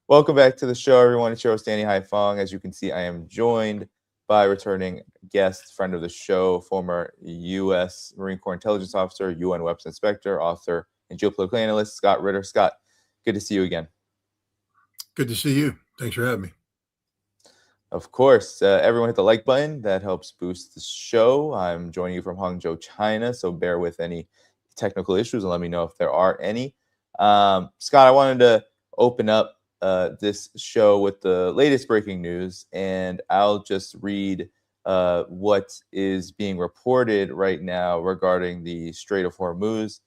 Welcome back to the show, everyone. It's your host, Danny Haifong. As you can see, I am joined by returning guest, friend of the show, former U.S. Marine Corps intelligence officer, UN weapons inspector, author, and geopolitical analyst, Scott Ritter. Scott, good to see you again. Good to see you. Thanks for having me. Of course, everyone hit the like button. That helps boost the show. I'm joining you from Hangzhou, China, so bear with any technical issues and let me know if there are any. Scott, I wanted to open up this show with the latest breaking news, and I'll just read what is being reported right now regarding the Strait of Hormuz.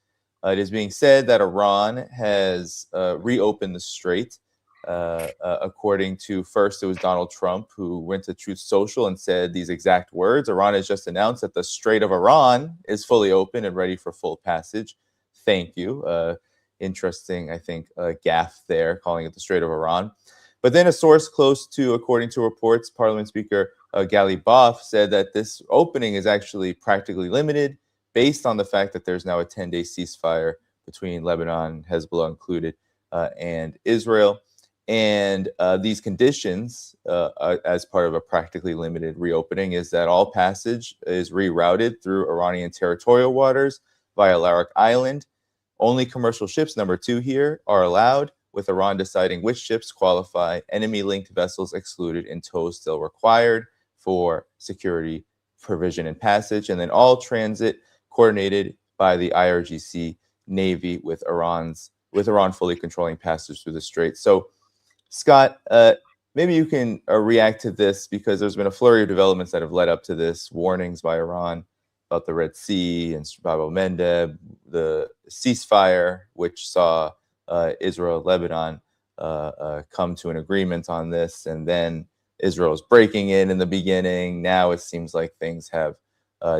It is being said that Iran has reopened the strait. According to, first it was Donald Trump who went to Truth Social and said these exact words: Iran has just announced that the Strait of Iran is fully open and ready for full passage. Thank you. Interesting, I think, gaffe there, calling it the Strait of Iran. But then a source close to, according to reports, Parliament Speaker Ghalibaf said that this opening is actually practically limited based on the fact that there's now a 10-day ceasefire between Lebanon, Hezbollah included, and Israel. And these conditions, as part of a practically limited reopening, is that all passage is rerouted through Iranian territorial waters via Larak Island. Only commercial ships, number 2 here, are allowed, with Iran deciding which ships qualify, enemy-linked vessels excluded, and tows still required for security provision and passage. And then all transit coordinated by the IRGC Navy, with Iran fully controlling passage through the strait. So, Scott, maybe you can react to this, because there's been a flurry of developments that have led up to this, warnings by Iran about the Red Sea and Bab el-Mandeb, the ceasefire, which saw Israel, Lebanon come to an agreement on this, and then Israel's breaking in the beginning. Now it seems like things have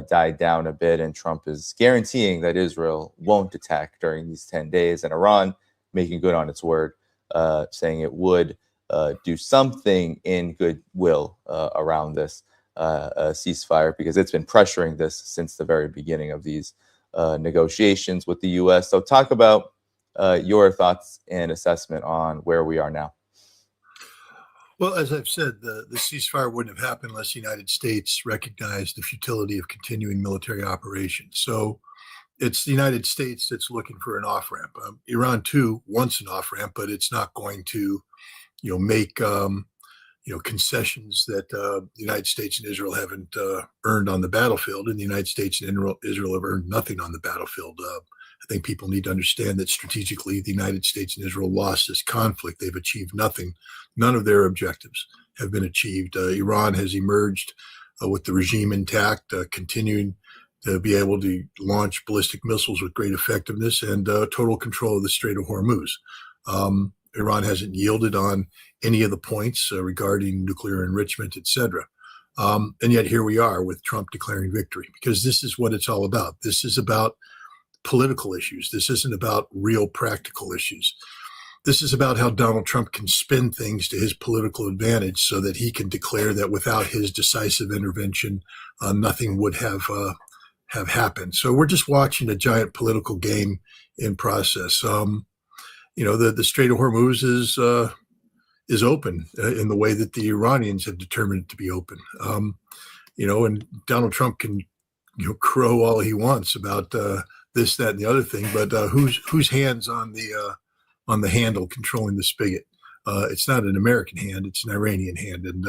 died down a bit, and Trump is guaranteeing that Israel won't attack during these 10 days, and Iran making good on its word, saying it would do something in goodwill around this ceasefire, because it's been pressuring this since the very beginning of these negotiations with the U.S. So talk about your thoughts and assessment on where we are now. Well, as I've said, the ceasefire wouldn't have happened unless the United States recognized the futility of continuing military operations. So it's the United States that's looking for an off-ramp. Iran, too, wants an off-ramp, but it's not going to, make, concessions that the United States and Israel haven't earned on the battlefield, and the United States and Israel have earned nothing on the battlefield. I think people need to understand that strategically, the United States and Israel lost this conflict. They've achieved nothing. None of their objectives have been achieved. Iran has emerged with the regime intact, continuing to be able to launch ballistic missiles with great effectiveness and total control of the Strait of Hormuz. Iran hasn't yielded on any of the points regarding nuclear enrichment, et cetera. And yet here we are with Trump declaring victory, because this is what it's all about. This is about political issues. This isn't about real practical issues. This is about how Donald Trump can spin things to his political advantage so that he can declare that without his decisive intervention, nothing would have happened. So we're just watching a giant political game in process. The Strait of Hormuz is open in the way that the Iranians have determined it to be open. And Donald Trump can crow all he wants about this, that, and the other thing, but whose hands on the handle controlling the spigot? It's not an American hand; it's an Iranian hand, and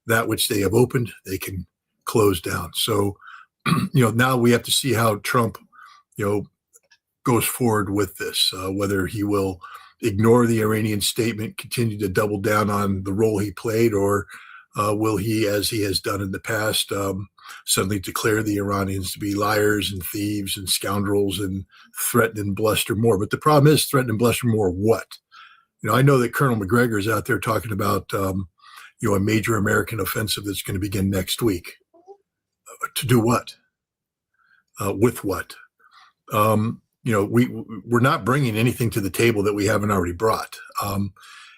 that which they have opened, they can close down. So, now we have to see how Trump, goes forward with this. Whether he will ignore the Iranian statement, continue to double down on the role he played, or will he, as he has done in the past, suddenly declare the Iranians to be liars and thieves and scoundrels and threaten and bluster more? But the problem is, threaten and bluster more what? I know that Colonel McGregor is out there talking about, a major American offensive that's going to begin next week. To do what? With what? We're not bringing anything to the table that we haven't already brought. And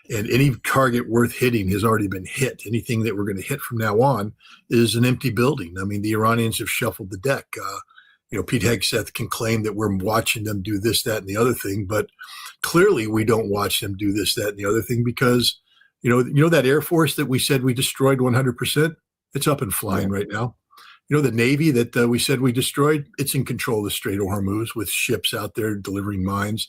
any target worth hitting has already been hit. Anything that we're going to hit from now on is an empty building. I mean, the Iranians have shuffled the deck. Pete Hegseth can claim that we're watching them do this, that, and the other thing, but clearly we don't watch them do this, that, and the other thing because, that Air Force that we said we destroyed 100%, it's up and flying right now. The Navy that we said we destroyed, it's in control of the Strait of Hormuz with ships out there delivering mines.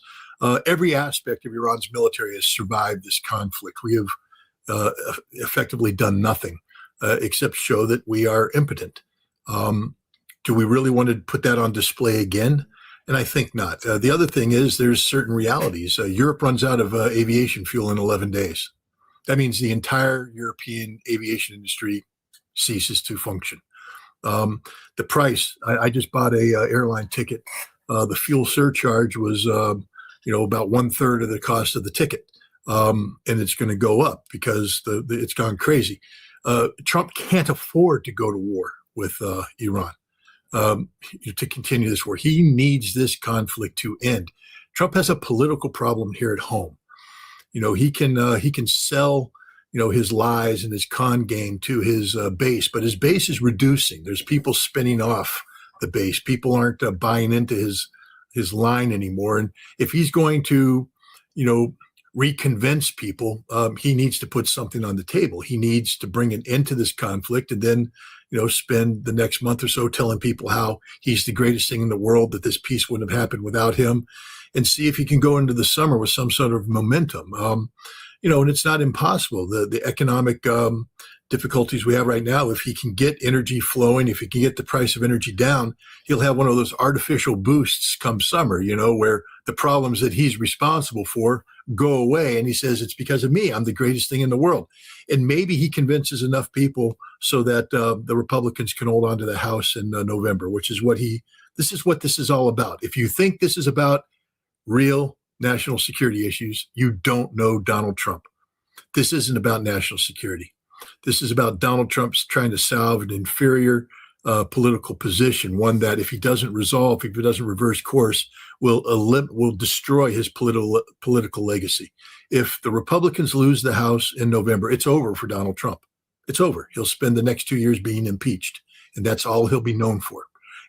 Every aspect of Iran's military has survived this conflict. We have effectively done nothing except show that we are impotent. Do we really want to put that on display again? And I think not. The other thing is there's certain realities. Europe runs out of aviation fuel in 11 days. That means the entire European aviation industry ceases to function. The price, I just bought a airline ticket. The fuel surcharge was, about 1/3 of the cost of the ticket. And it's going to go up because it's gone crazy. Trump can't afford to go to war with Iran. To continue this war. He needs this conflict to end. Trump has a political problem here at home. He can sell, his lies and his con game to his base, but his base is reducing. There's people spinning off the base. People aren't buying into his line anymore. And if he's going to, reconvince people, he needs to put something on the table. He needs to bring an end to this conflict and then, spend the next month or so telling people how he's the greatest thing in the world, that this peace wouldn't have happened without him, and see if he can go into the summer with some sort of momentum. And it's not impossible. The economic difficulties we have right now, if he can get energy flowing, if he can get the price of energy down, he'll have one of those artificial boosts come summer, where the problems that he's responsible for go away. And he says, it's because of me. I'm the greatest thing in the world. And maybe he convinces enough people so that the Republicans can hold on to the House in November, which is what this is all about. If you think this is about real national security issues, you don't know Donald Trump. This isn't about national security. This is about Donald Trump's trying to salve an inferior political position, one that if he doesn't reverse course, will destroy his political legacy. If the Republicans lose the House in November, it's over for Donald Trump. It's over. He'll spend the next 2 years being impeached, and that's all he'll be known for.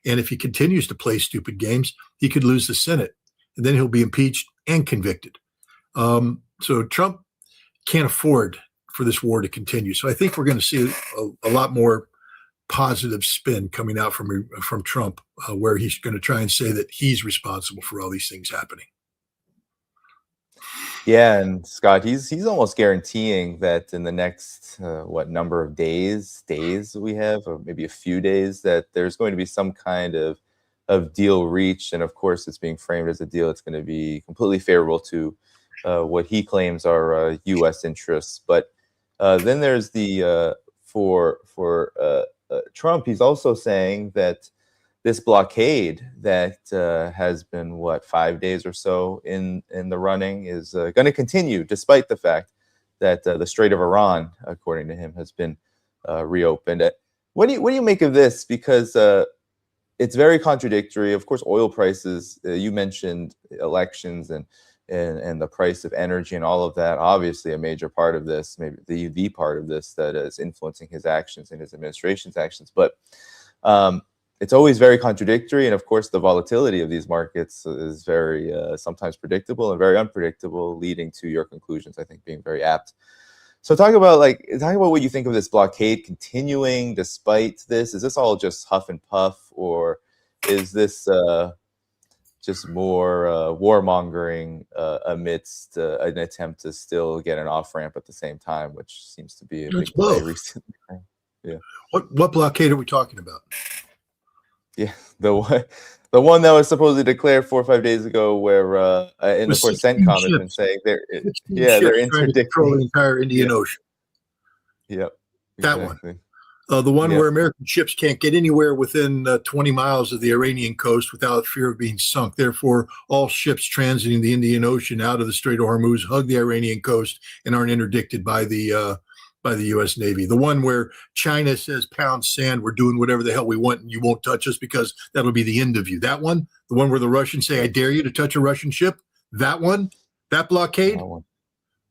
And if he continues to play stupid games, he could lose the Senate, and then he'll be impeached and convicted. So Trump can't afford for this war to continue. So I think we're going to see a lot more positive spin coming out from Trump, where he's going to try and say that he's responsible for all these things happening. Yeah, and Scott, he's almost guaranteeing that in the next number of days we have, or maybe a few days, that there's going to be some kind of deal reached. And of course, it's being framed as a deal. It's going to be completely favorable to what he claims are U.S. interests. But then there's the for Trump, he's also saying that this blockade that has been 5 days or so in the running is going to continue, despite the fact that the Strait of Iran, according to him, has been reopened. What do you make of this? Because it's very contradictory. Of course, oil prices. You mentioned elections and the price of energy and all of that. Obviously, a major part of this, maybe the part of this that is influencing his actions and his administration's actions. But it's always very contradictory. And of course, the volatility of these markets is very sometimes predictable and very unpredictable, leading to your conclusions, I think, being very apt. So talk about what you think of this blockade continuing despite this. Is this all just huff and puff, or is this just more warmongering amidst an attempt to still get an off-ramp at the same time, which seems to be a big play recently? Yeah. What blockade are we talking about? Yeah, the one that was supposedly declared 4 or 5 days ago, where and of course CENTCOM has been saying they're interdicting the entire Indian Ocean. Yep, that one. The one where American ships can't get anywhere within 20 miles of the Iranian coast without fear of being sunk. Therefore, all ships transiting the Indian Ocean out of the Strait of Hormuz hug the Iranian coast and aren't interdicted by the U.S. Navy. The one where China says, pound sand, we're doing whatever the hell we want and you won't touch us because that'll be the end of you. That one. The one where the Russians say, I dare you to touch a Russian ship. That one. That blockade.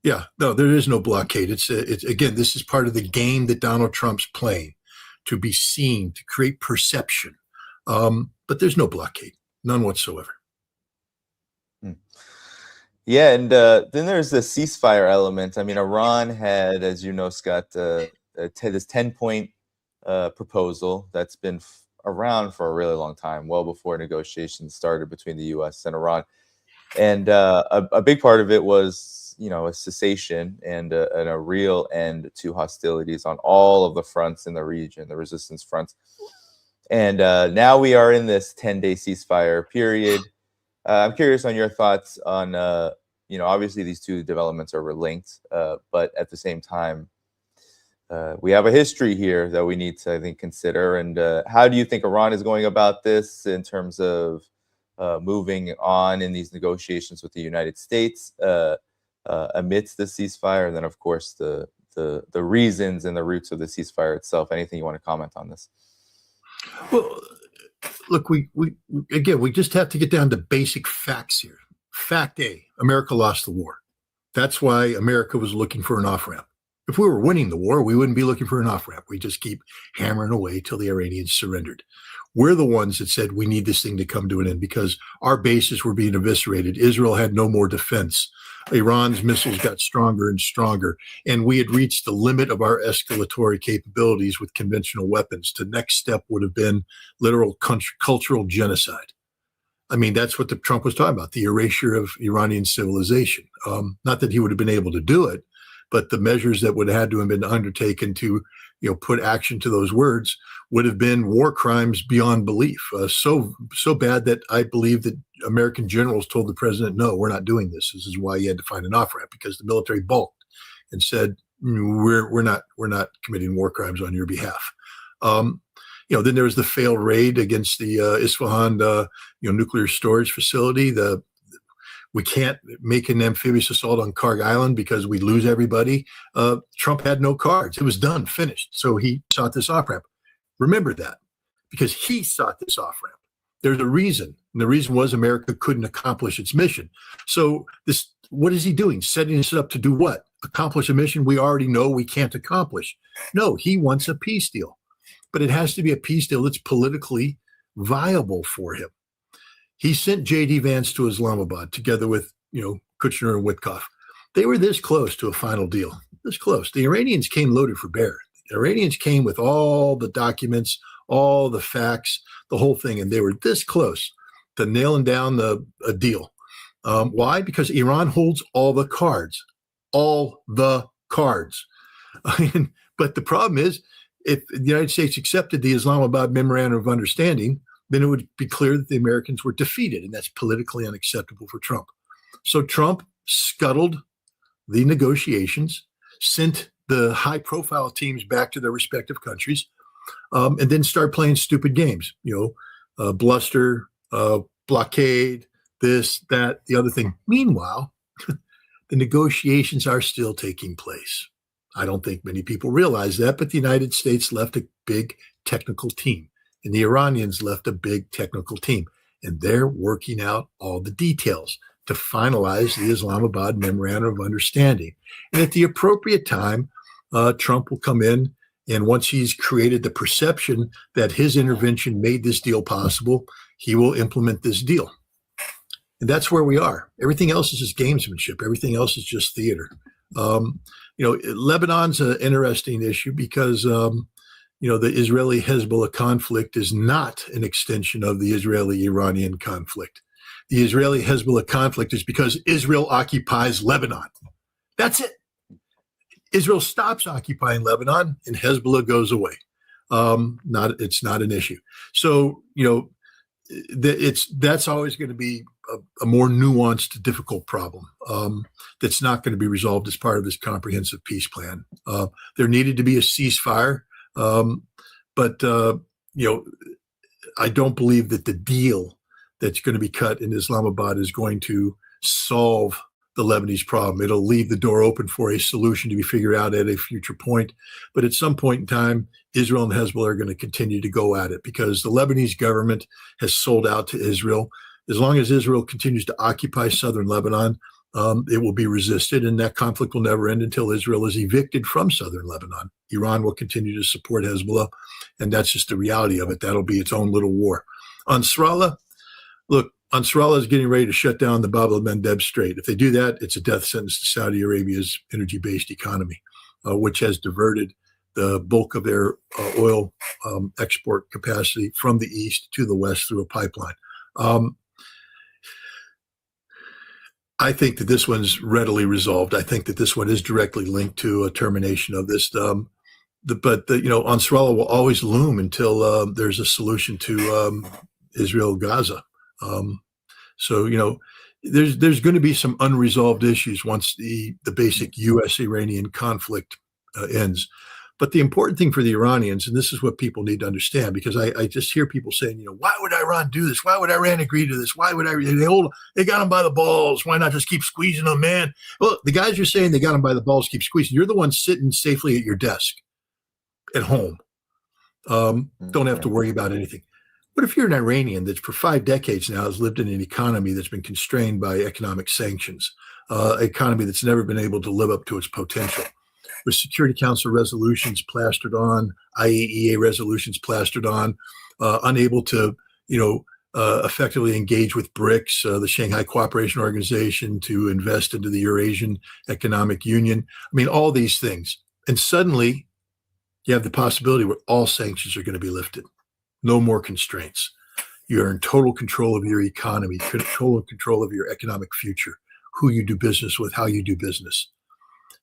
Yeah, no, there is no blockade. It's again, this is part of the game that Donald Trump's playing, to be seen, to create perception. but there's no blockade, none whatsoever. Yeah, and then there's the ceasefire element. I mean, Iran had, as you know, Scott, this 10-point proposal that's been around for a really long time, well before negotiations started between the U.S. and Iran. And a big part of it was, a cessation and a real end to hostilities on all of the fronts in the region, the resistance fronts. And now we are in this 10-day ceasefire period. I'm curious on your thoughts on, obviously these two developments are linked, but at the same time, we have a history here that we need to, I think, consider. And how do you think Iran is going about this in terms of moving on in these negotiations with the United States amidst the ceasefire? And then, of course, the reasons and the roots of the ceasefire itself. Anything you want to comment on this? Well, look, we just have to get down to basic facts here. Fact A, America lost the war. That's why America was looking for an off-ramp. If we were winning the war, we wouldn't be looking for an off-ramp. We just keep hammering away till the Iranians surrendered. We're the ones that said we need this thing to come to an end because our bases were being eviscerated. Israel had no more defense. Iran's missiles got stronger and stronger, and we had reached the limit of our escalatory capabilities with conventional weapons. The next step would have been literal cultural genocide. I mean, that's what Trump was talking about, the erasure of Iranian civilization. Not that he would have been able to do it, but the measures that would have had to have been undertaken to, put action to those words would have been war crimes beyond belief. So bad that I believe that American generals told the president, no, we're not doing this. This is why he had to find an off-ramp, because the military balked and said, we're not committing war crimes on your behalf. Then there was the failed raid against the Isfahan, nuclear storage facility. We can't make an amphibious assault on Karg Island because we'd lose everybody. Trump had no cards. It was done, finished. So he sought this off-ramp. Remember that, because he sought this off-ramp. There's a reason. And the reason was America couldn't accomplish its mission. So what is he doing? Setting us up to do what? Accomplish a mission we already know we can't accomplish. No, he wants a peace deal. But it has to be a peace deal that's politically viable for him. He sent J.D. Vance to Islamabad together with, Kushner and Witkoff. They were this close to a final deal, this close. The Iranians came loaded for bear. The Iranians came with all the documents, all the facts, the whole thing, and they were this close to nailing down a deal. Why? Because Iran holds all the cards, but the problem is, if the United States accepted the Islamabad Memorandum of Understanding, then it would be clear that the Americans were defeated, and that's politically unacceptable for Trump. So Trump scuttled the negotiations, sent the high-profile teams back to their respective countries, and then started playing stupid games, bluster, blockade, this, that, the other thing. Meanwhile, the negotiations are still taking place. I don't think many people realize that, but the United States left a big technical team, and the Iranians left a big technical team, and they're working out all the details to finalize the Islamabad Memorandum of Understanding. And at the appropriate time, Trump will come in, and once he's created the perception that his intervention made this deal possible, he will implement this deal. And that's where we are. Everything else is just gamesmanship. Everything else is just theater. Lebanon's an interesting issue because, the Israeli Hezbollah conflict is not an extension of the Israeli-Iranian conflict. The Israeli Hezbollah conflict is because Israel occupies Lebanon. That's it. Israel stops occupying Lebanon and Hezbollah goes away. It's not an issue. So, that's always going to be a more nuanced, difficult problem that's not going to be resolved as part of this comprehensive peace plan. There needed to be a ceasefire, but I don't believe that the deal that's going to be cut in Islamabad is going to solve the Lebanese problem. It'll leave the door open for a solution to be figured out at a future point. But at some point in time, Israel and Hezbollah are going to continue to go at it because the Lebanese government has sold out to Israel. As long as Israel continues to occupy southern Lebanon, it will be resisted, and that conflict will never end until Israel is evicted from southern Lebanon. Iran will continue to support Hezbollah, and that's just the reality of it. That'll be its own little war. Ansarallah, look, Ansarallah is getting ready to shut down the Bab el-Mandeb Strait. If they do that, it's a death sentence to Saudi Arabia's energy-based economy, which has diverted the bulk of their oil export capacity from the east to the west through a pipeline. I think that this one's readily resolved. I think that this one is directly linked to a termination of this. Ansarallah will always loom until there's a solution to Israel-Gaza. There's going to be some unresolved issues once the basic U.S.-Iranian conflict ends. But the important thing for the Iranians, and this is what people need to understand, because I just hear people saying, why would Iran do this? Why would Iran agree to this? Why would they got them by the balls? Why not just keep squeezing them, man? Well, the guys are saying they got them by the balls, keep squeezing. You're the one sitting safely at your desk at home. Don't have to worry about anything. But if you're an Iranian that for 5 decades now has lived in an economy that's been constrained by economic sanctions, economy that's never been able to live up to its potential, with Security Council resolutions plastered on, IAEA resolutions plastered on, unable to, effectively engage with BRICS, the Shanghai Cooperation Organization, to invest into the Eurasian Economic Union. I mean, all these things. And suddenly you have the possibility where all sanctions are going to be lifted. No more constraints. You're in total control of your economy, total control of your economic future, who you do business with, how you do business.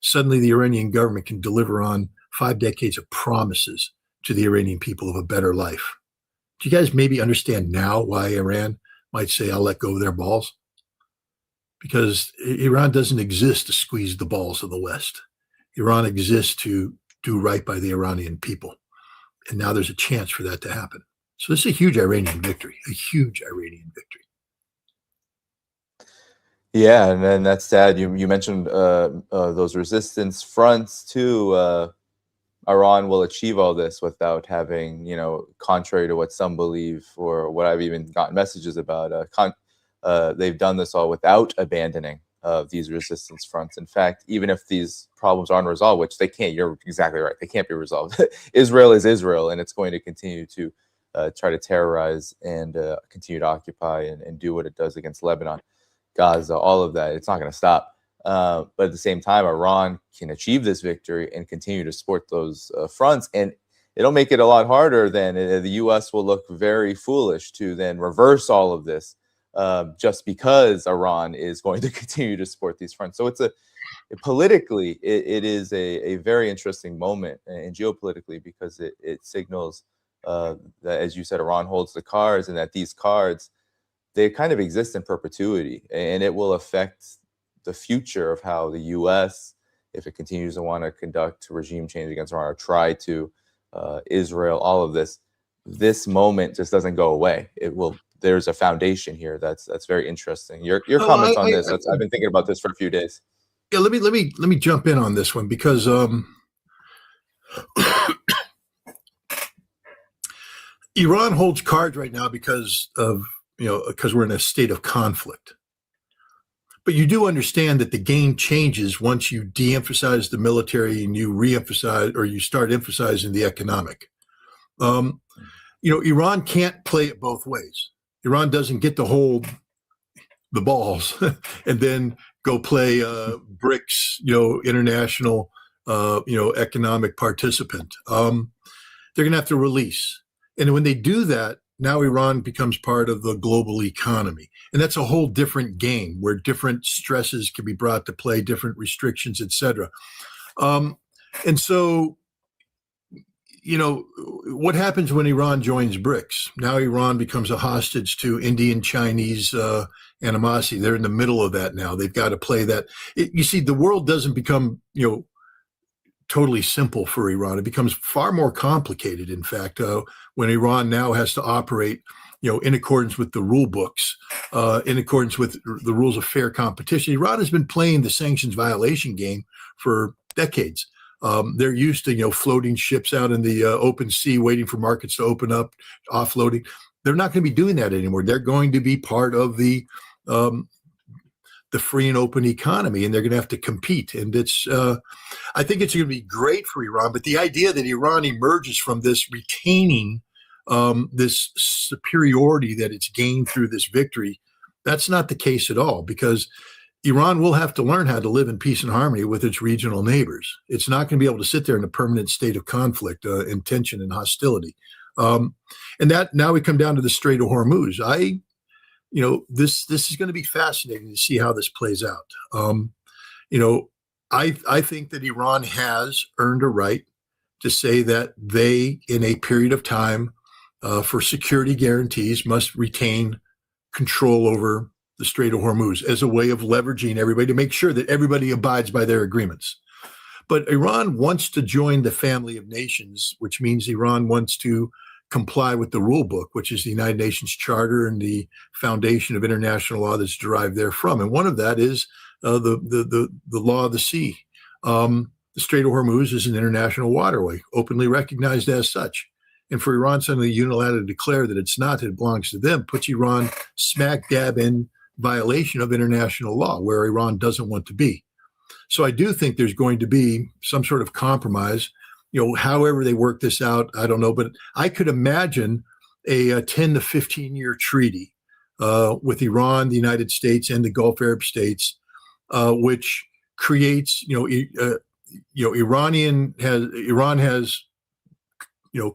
Suddenly the Iranian government can deliver on 5 decades of promises to the Iranian people of a better life. Do you guys maybe understand now why Iran might say, I'll let go of their balls? Because Iran doesn't exist to squeeze the balls of the West. Iran exists to do right by the Iranian people. And now there's a chance for that to happen. So this is a huge Iranian victory, a huge Iranian victory. Yeah, and then that's sad. You mentioned those resistance fronts too. Iran will achieve all this without having, contrary to what some believe or what I've even gotten messages about, they've done this all without abandoning these resistance fronts. In fact, even if these problems aren't resolved, which they can't, you're exactly right, they can't be resolved. Israel is Israel, and it's going to continue to try to terrorize and continue to occupy and do what it does against Lebanon, Gaza, all of that. It's not going to stop. But at the same time, Iran can achieve this victory and continue to support those fronts. And it'll make it a lot harder. Then the U.S. will look very foolish to then reverse all of this just because Iran is going to continue to support these fronts. So politically, it is a very interesting moment, and geopolitically, because it signals that, as you said, Iran holds the cards, and that these cards, they kind of exist in perpetuity, and it will affect the future of how the U.S., if it continues to want to conduct regime change against Iran or try to Israel, all of this moment just doesn't go away. It will. There's a foundation here that's very interesting. Your comments on this? I've been thinking about this for a few days. Yeah, let me jump in on this one, because Iran holds cards right now because we're in a state of conflict. But you do understand that the game changes once you de-emphasize the military and you re-emphasize, or you start emphasizing the economic. Iran can't play it both ways. Iran doesn't get to hold the balls and then go play BRICS, international, economic participant. They're going to have to release. And when they do that, now Iran becomes part of the global economy. And that's a whole different game where different stresses can be brought to play, different restrictions, et cetera. And so, what happens when Iran joins BRICS? Now Iran becomes a hostage to Indian-Chinese animosity. They're in the middle of that now. They've got to play that. You see, the world doesn't become, totally simple for Iran. It becomes far more complicated, in fact, when Iran now has to operate, in accordance with the rule books, in accordance with the rules of fair competition. Iran has been playing the sanctions violation game for decades. They're used to, floating ships out in the open sea, waiting for markets to open up, offloading. They're not going to be doing that anymore. They're going to be part of the free and open economy, and they're going to have to compete. And I think it's going to be great for Iran. But the idea that Iran emerges from this retaining this superiority that it's gained through this victory. That's not the case at all, because Iran will have to learn how to live in peace and harmony with its regional neighbors. It's not going to be able to sit there in a permanent state of conflict and tension and hostility. And that now we come down to the Strait of Hormuz. This is going to be fascinating to see how this plays out. I think that Iran has earned a right to say that they, in a period of time, for security guarantees, must retain control over the Strait of Hormuz as a way of leveraging everybody to make sure that everybody abides by their agreements. But Iran wants to join the family of nations, which means Iran wants to comply with the rule book, which is the United Nations Charter and the foundation of international law that's derived therefrom. And one of that is the law of the sea. The Strait of Hormuz is an international waterway, openly recognized as such. And for Iran suddenly unilaterally to declare that it's not, that it belongs to them, puts Iran smack dab in violation of international law, where Iran doesn't want to be. So I do think there's going to be some sort of compromise. However they work this out, I don't know, but I could imagine a 10 to 15 year treaty with Iran, the United States, and the Gulf Arab states, which creates, Iran has,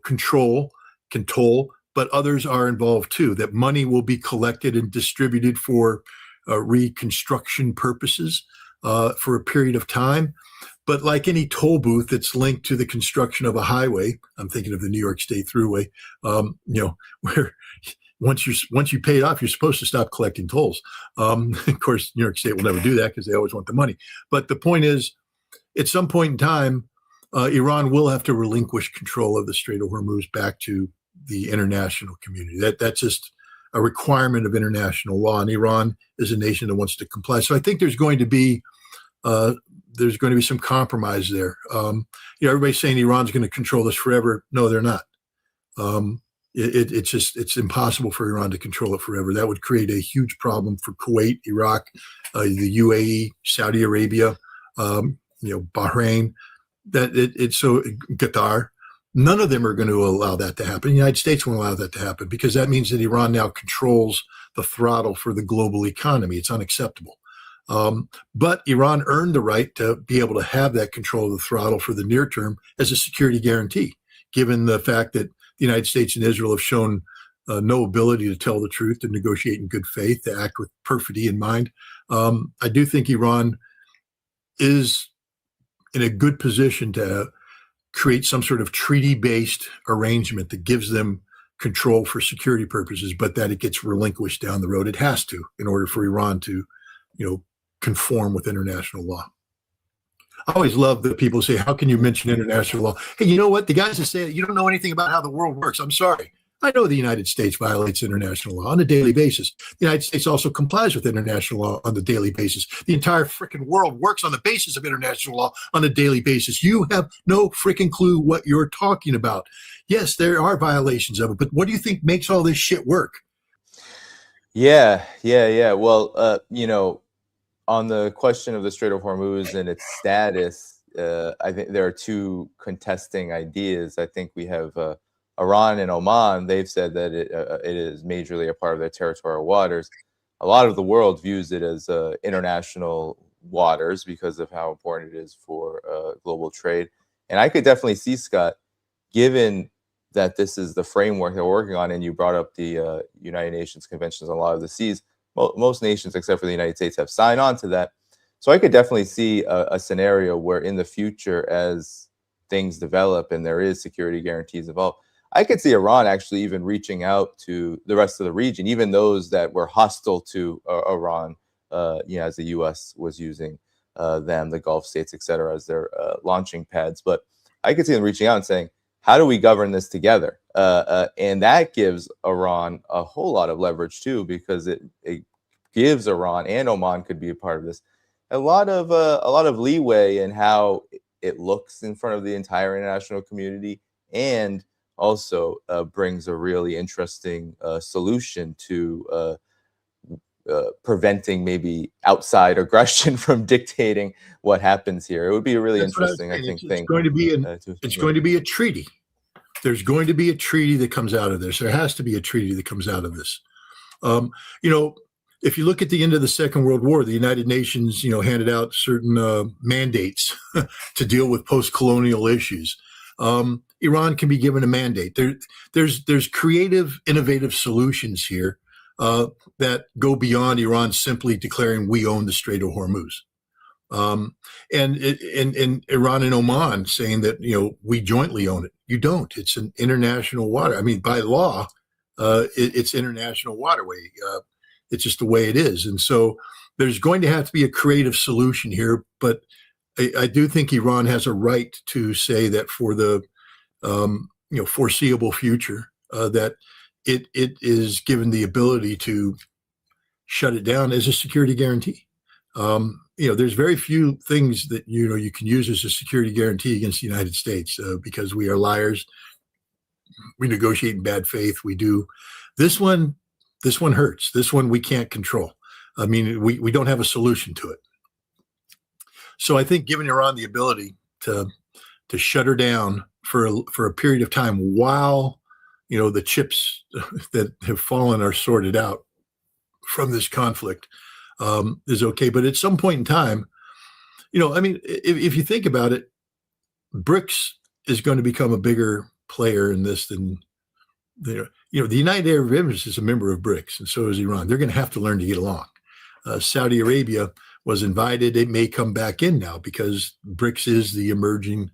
control, can toll, but others are involved too. That money will be collected and distributed for reconstruction purposes for a period of time. But like any toll booth that's linked to the construction of a highway, I'm thinking of the New York State Thruway, where once you pay it off, you're supposed to stop collecting tolls. Of course, New York State will never do that because they always want the money. But the point is, at some point in time, Iran will have to relinquish control of the Strait of Hormuz back to the international community. That's just a requirement of international law, and Iran is a nation that wants to comply. So I think there's going to be some compromise there. Everybody's saying Iran's going to control this forever. No, they're not. It's impossible for Iran to control it forever. That would create a huge problem for Kuwait, Iraq, the UAE, Saudi Arabia, Bahrain. Qatar. None of them are going to allow that to happen. The United States won't allow that to happen, because that means that Iran now controls the throttle for the global economy. It's unacceptable. But Iran earned the right to be able to have that control of the throttle for the near term as a security guarantee, given the fact that the United States and Israel have shown no ability to tell the truth, to negotiate in good faith, to act with perfidy in mind. I do think Iran is in a good position to create some sort of treaty-based arrangement that gives them control for security purposes, but that it gets relinquished down the road. It has to, in order for Iran to, conform with international law. I always love that people say, how can you mention international law? Hey, you know what? The guys that say you don't know anything about how the world works. I'm sorry. I know the United States violates international law on a daily basis. The United States also complies with international law on a daily basis. The entire freaking world works on the basis of international law on a daily basis. You have no freaking clue what you're talking about. Yes, there are violations of it, but what do you think makes all this shit work? Yeah. Well, on the question of the Strait of Hormuz and its status, I think there are two contesting ideas. I think we have Iran and Oman. They've said that it is majorly a part of their territorial waters. A lot of the world views it as international waters because of how important it is for global trade. And I could definitely see, Scott, given that this is the framework they're working on, and you brought up the United Nations Conventions on Law of the Seas, most nations except for the United States have signed on to that. So I could definitely see a scenario where in the future, as things develop and there is security guarantees involved, I could see Iran actually even reaching out to the rest of the region, even those that were hostile to Iran, as the U.S. was using them, the Gulf states, et cetera, as their launching pads. But I could see them reaching out and saying, how do we govern this together? And that gives Iran a whole lot of leverage too, because it gives Iran, and Oman could be a part of this, a lot of leeway in how it looks in front of the entire international community, and also brings a really interesting solution to preventing maybe outside aggression from dictating what happens here. It would be a really interesting, I think, thing. It's going to be a treaty. There's going to be a treaty that comes out of this. There has to be a treaty that comes out of this. You know, if you look at the end of the Second World War, the United Nations, you know, handed out certain mandates to deal with post-colonial issues. Iran can be given a mandate. There's creative, innovative solutions here that go beyond Iran simply declaring we own the Strait of Hormuz. And Iran and Oman saying that, you know, we jointly own it. You don't. It's an international water. I mean, by law, it's international waterway. It's just the way it is. And so there's going to have to be a creative solution here. But I do think Iran has a right to say that for the foreseeable future, that it is given the ability to shut it down as a security guarantee. There's very few things that you can use as a security guarantee against the United States because we are liars. We negotiate in bad faith. We do. This one hurts. This one we can't control. I mean, we don't have a solution to it. So I think giving Iran the ability to shut her down for a period of time while the chips that have fallen are sorted out from this conflict is okay. But at some point in time, if you think about it, BRICS is going to become a bigger player in this than the United Arab Emirates is a member of BRICS, and so is Iran. They're going to have to learn to get along. Saudi Arabia was invited. It may come back in now because BRICS is the emerging,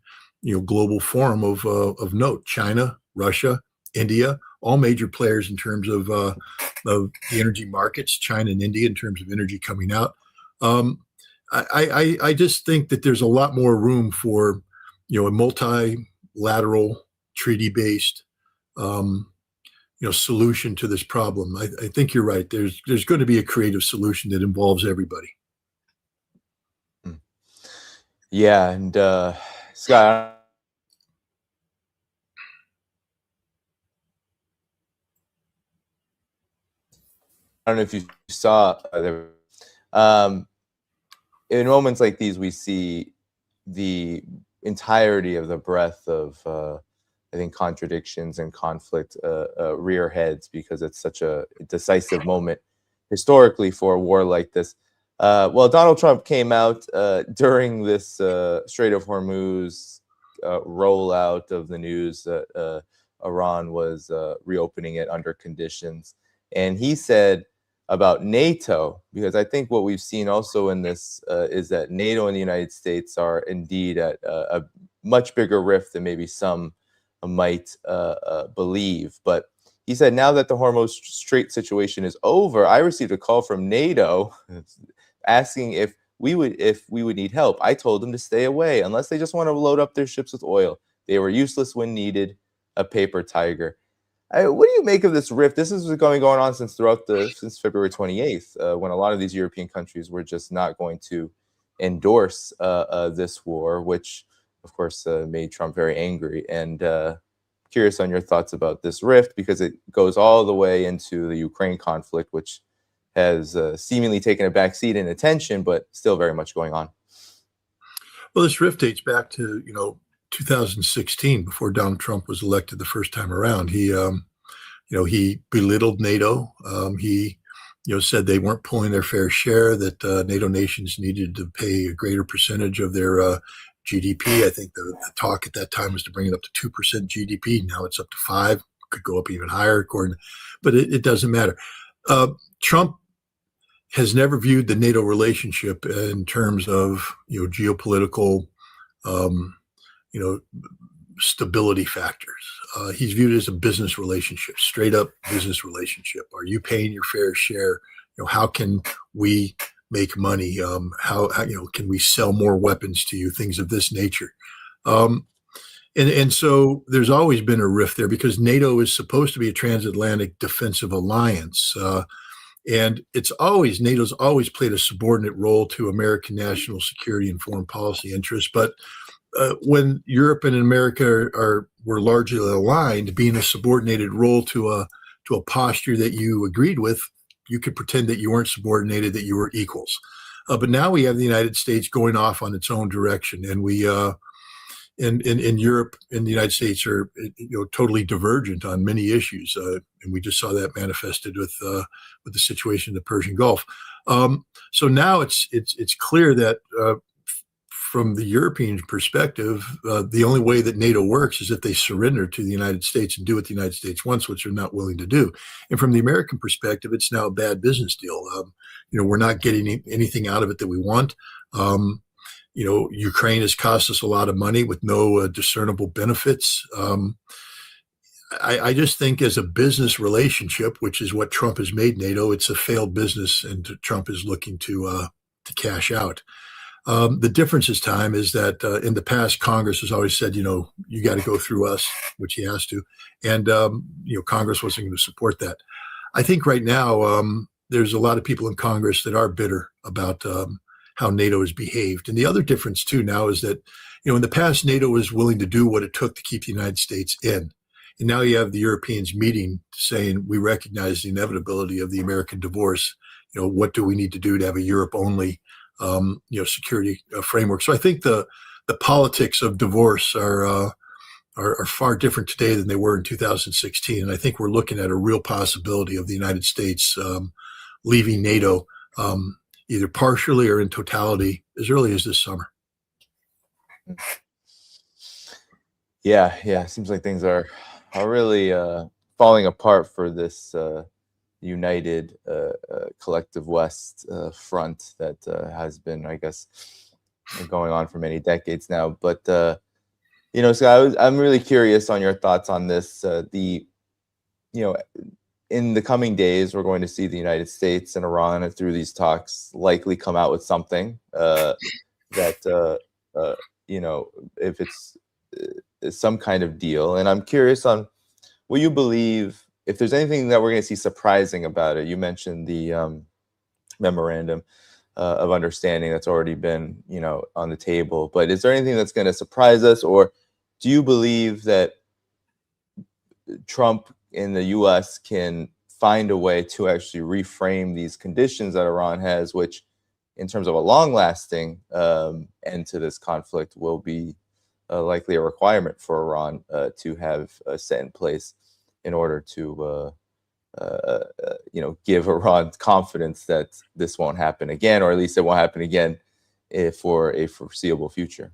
global forum of note. China, Russia, India, all major players in terms of the energy markets. China and India in terms of energy coming out. I just think that there's a lot more room for a multilateral, treaty-based solution to this problem. I think you're right. There's going to be a creative solution that involves everybody. Yeah, and Scott, I don't know if you saw there. In moments like these, we see the entirety of the breadth of, I think, contradictions and conflict rear heads because it's such a decisive moment historically for a war like this. Well, Donald Trump came out during this Strait of Hormuz rollout of the news that Iran was reopening it under conditions. And he said about NATO, because I think what we've seen also in this is that NATO and the United States are indeed at a much bigger rift than maybe some might believe. But he said, now that the Hormuz Strait situation is over, I received a call from NATO asking if we would need help. I told them to stay away unless they just want to load up their ships with oil. They were useless when needed, a paper tiger. What do you make of this rift? This has been going on since February 28th, when a lot of these European countries were just not going to endorse this war, which, of course, made Trump very angry. And curious on your thoughts about this rift, because it goes all the way into the Ukraine conflict, which has seemingly taken a backseat in attention, but still very much going on. Well, this rift dates back to 2016, before Donald Trump was elected the first time around. He belittled NATO. He said they weren't pulling their fair share, that NATO nations needed to pay a greater percentage of their GDP. I think the talk at that time was to bring it up to 2% GDP. Now it's up to 5%, could go up even higher, but it doesn't matter. Trump has never viewed the NATO relationship in terms of geopolitical stability factors. He's viewed it as a business relationship, straight up business relationship. Are you paying your fair share? How can we make money? How can we sell more weapons to you? Things of this nature. And so there's always been a rift there because NATO is supposed to be a transatlantic defensive alliance. And NATO's always played a subordinate role to American national security and foreign policy interests. But when Europe and America were largely aligned, being a subordinated role to a posture that you agreed with, you could pretend that you weren't subordinated, that you were equals. But now we have the United States going off on its own direction, and we in Europe and the United States are totally divergent on many issues, and we just saw that manifested with the situation in the Persian Gulf. So now it's clear that from the European perspective, the only way that NATO works is if they surrender to the United States and do what the United States wants, which they're not willing to do. And from the American perspective, it's now a bad business deal. We're not getting anything out of it that we want. Ukraine has cost us a lot of money with no discernible benefits. I just think as a business relationship, which is what Trump has made NATO, it's a failed business, and Trump is looking to cash out. The difference this time is that in the past, Congress has always said, you got to go through us, which he has to, and Congress wasn't going to support that. I think right now there's a lot of people in Congress that are bitter about how NATO has behaved. And the other difference too now is that, in the past, NATO was willing to do what it took to keep the United States in. And now you have the Europeans meeting saying, we recognize the inevitability of the American divorce. What do we need to do to have a Europe only, security framework? So I think the politics of divorce are far different today than they were in 2016. And I think we're looking at a real possibility of the United States leaving NATO, either partially or in totality, as early as this summer. Yeah. It seems like things are really falling apart for this united collective West front that has been, I guess, going on for many decades now. But Scott, I'm really curious on your thoughts on this. In the coming days, we're going to see the United States and Iran through these talks likely come out with something that if it's some kind of deal. And I'm curious on what you believe, if there's anything that we're going to see surprising about it. You mentioned the memorandum of understanding that's already been, on the table. But is there anything that's going to surprise us, or do you believe that Trump in the U.S. can find a way to actually reframe these conditions that Iran has, which, in terms of a long-lasting end to this conflict, will be likely a requirement for Iran to have set in place in order to, give Iran confidence that this won't happen again, or at least it won't happen again for a foreseeable future?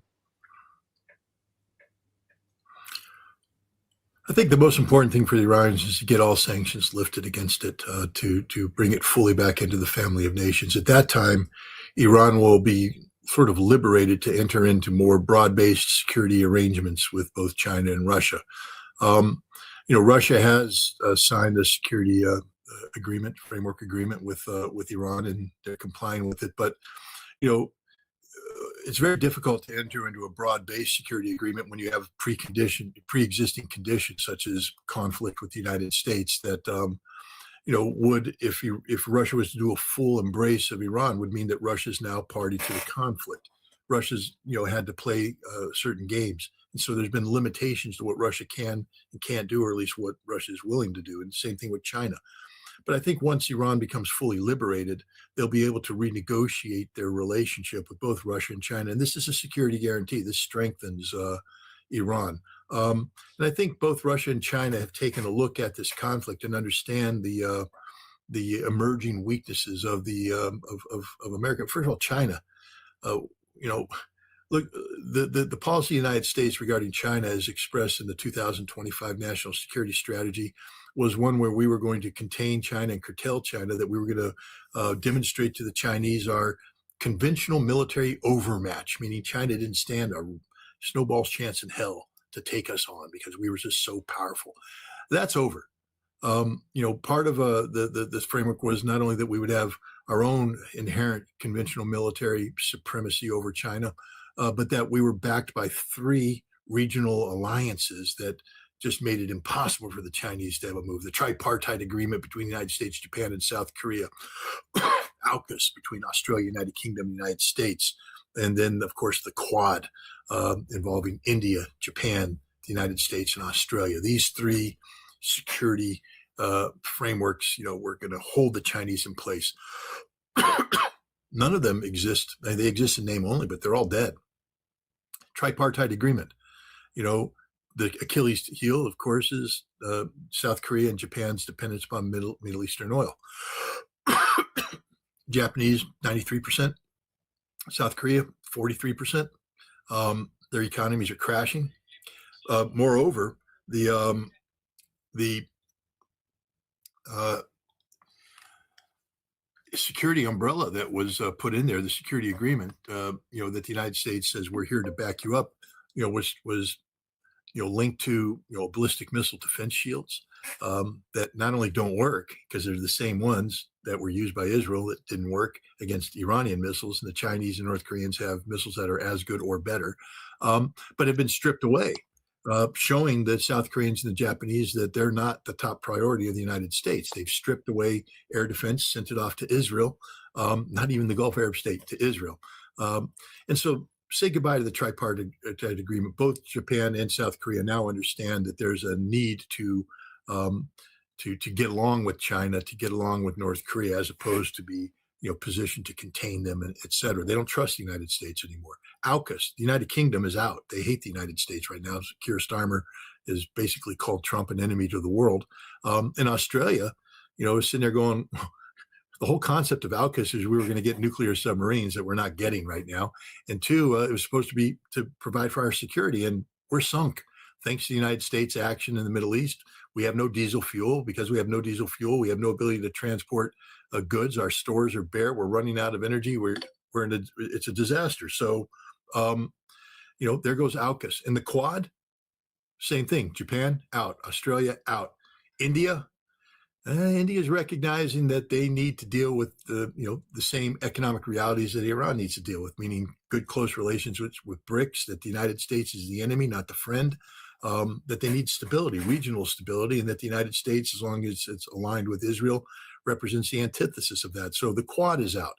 I think the most important thing for the Iranians is to get all sanctions lifted against it, to bring it fully back into the family of nations. At that time, Iran will be sort of liberated to enter into more broad-based security arrangements with both China and Russia. Russia has signed a security framework agreement with Iran, and they're complying with it. But it's very difficult to enter into a broad-based security agreement when you have pre-existing conditions such as conflict with the United States that would, if Russia was to do a full embrace of Iran, would mean that Russia's now party to the conflict. Russia's had to play certain games, and so there's been limitations to what Russia can and can't do, or at least what Russia is willing to do. And the same thing with China. But I think once Iran becomes fully liberated, they'll be able to renegotiate their relationship with both Russia and China. And this is a security guarantee. This strengthens Iran. And I think both Russia and China have taken a look at this conflict and understand the emerging weaknesses of of America. First of all, China. Look, the policy of the United States regarding China, as expressed in the 2025 National Security Strategy, was one where we were going to contain China and curtail China, that we were going to demonstrate to the Chinese our conventional military overmatch, meaning China didn't stand a snowball's chance in hell to take us on because we were just so powerful. That's over. Part of this framework was not only that we would have our own inherent conventional military supremacy over China, but that we were backed by 3 regional alliances that just made it impossible for the Chinese to have a move. The tripartite agreement between the United States, Japan, and South Korea, AUKUS between Australia, United Kingdom, and the United States, and then, of course, the Quad involving India, Japan, the United States, and Australia. These 3 security frameworks, were going to hold the Chinese in place. None of them exist. They exist in name only, but they're all dead. Tripartite agreement. The Achilles heel, of course, is South Korea and Japan's dependence upon Middle Eastern oil. Japanese, 93%. South Korea, 43%. Their economies are crashing. Moreover, the security umbrella that was put in there, the security agreement, that the United States says we're here to back you up, was linked to ballistic missile defense shields that not only don't work because they're the same ones that were used by Israel that didn't work against Iranian missiles, and the Chinese and North Koreans have missiles that are as good or better, but have been stripped away, showing the South Koreans and the Japanese that they're not the top priority of the United States. They've stripped away air defense, sent it off to Israel, not even the Gulf Arab state, to Israel. And so say goodbye to the tripartite agreement. Both Japan and South Korea now understand that there's a need to get along with China, to get along with North Korea, as opposed to be positioned to contain them, and et cetera. They don't trust the United States anymore. AUKUS, the United Kingdom, is out. They hate the United States right now. Keir Starmer is basically called Trump an enemy to the world. And Australia, is sitting there going, the whole concept of AUKUS is we were going to get nuclear submarines that we're not getting right now. And two, it was supposed to be to provide for our security, and we're sunk. Thanks to the United States action in the Middle East, we have no diesel fuel. Because we have no diesel fuel, we have no ability to transport goods. Our stores are bare. We're running out of energy. It's a disaster. So, there goes AUKUS. And the Quad, same thing. Japan, out. Australia, out. India is recognizing that they need to deal with the same economic realities that Iran needs to deal with, meaning good, close relations with BRICS, that the United States is the enemy, not the friend, that they need stability, regional stability, and that the United States, as long as it's aligned with Israel, represents the antithesis of that. So the Quad is out.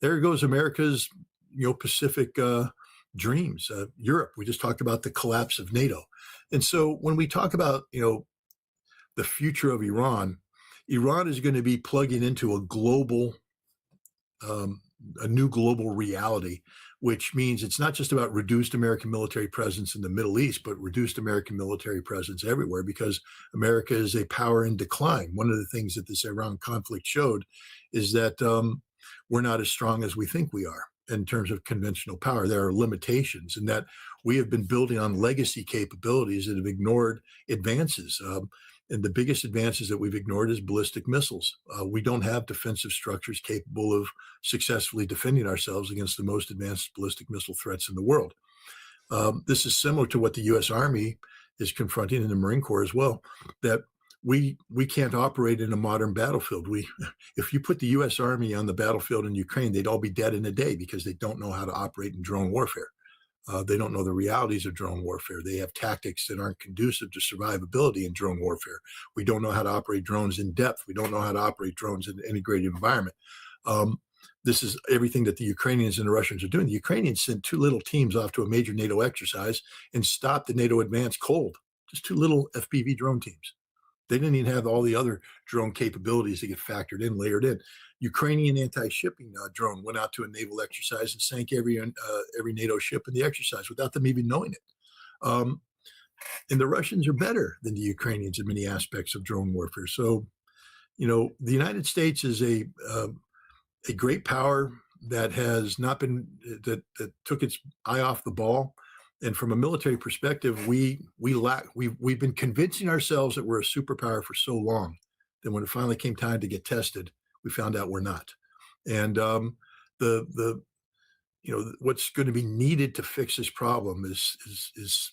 There goes America's, Pacific dreams. Europe, we just talked about the collapse of NATO. And so when we talk about, the future of Iran is going to be plugging into a new global reality, which means it's not just about reduced American military presence in the Middle East, but reduced American military presence everywhere, because America is a power in decline. One of the things that this Iran conflict showed is that we're not as strong as we think we are in terms of conventional power. There are limitations, and that we have been building on legacy capabilities that have ignored advances. And the biggest advances that we've ignored is ballistic missiles. We don't have defensive structures capable of successfully defending ourselves against the most advanced ballistic missile threats in the world. This is similar to what the U.S. Army is confronting in the Marine Corps as well, that we can't operate in a modern battlefield. If you put the U.S. Army on the battlefield in Ukraine, they'd all be dead in a day, because they don't know how to operate in drone warfare. They don't know the realities of drone warfare. They have tactics that aren't conducive to survivability in drone warfare. We don't know how to operate drones in depth. We don't know how to operate drones in an integrated environment. This is everything that the Ukrainians and the Russians are doing. The Ukrainians sent 2 little teams off to a major NATO exercise and stopped the NATO advance cold. Just 2 little FPV drone teams. They didn't even have all the other drone capabilities that get factored in, layered in. Ukrainian anti-shipping drone went out to a naval exercise and sank every NATO ship in the exercise without them even knowing it. And the Russians are better than the Ukrainians in many aspects of drone warfare. So, the United States is a great power that has not been that took its eye off the ball. And from a military perspective, we've been convincing ourselves that we're a superpower for so long that when it finally came time to get tested, we found out we're not. And what's going to be needed to fix this problem is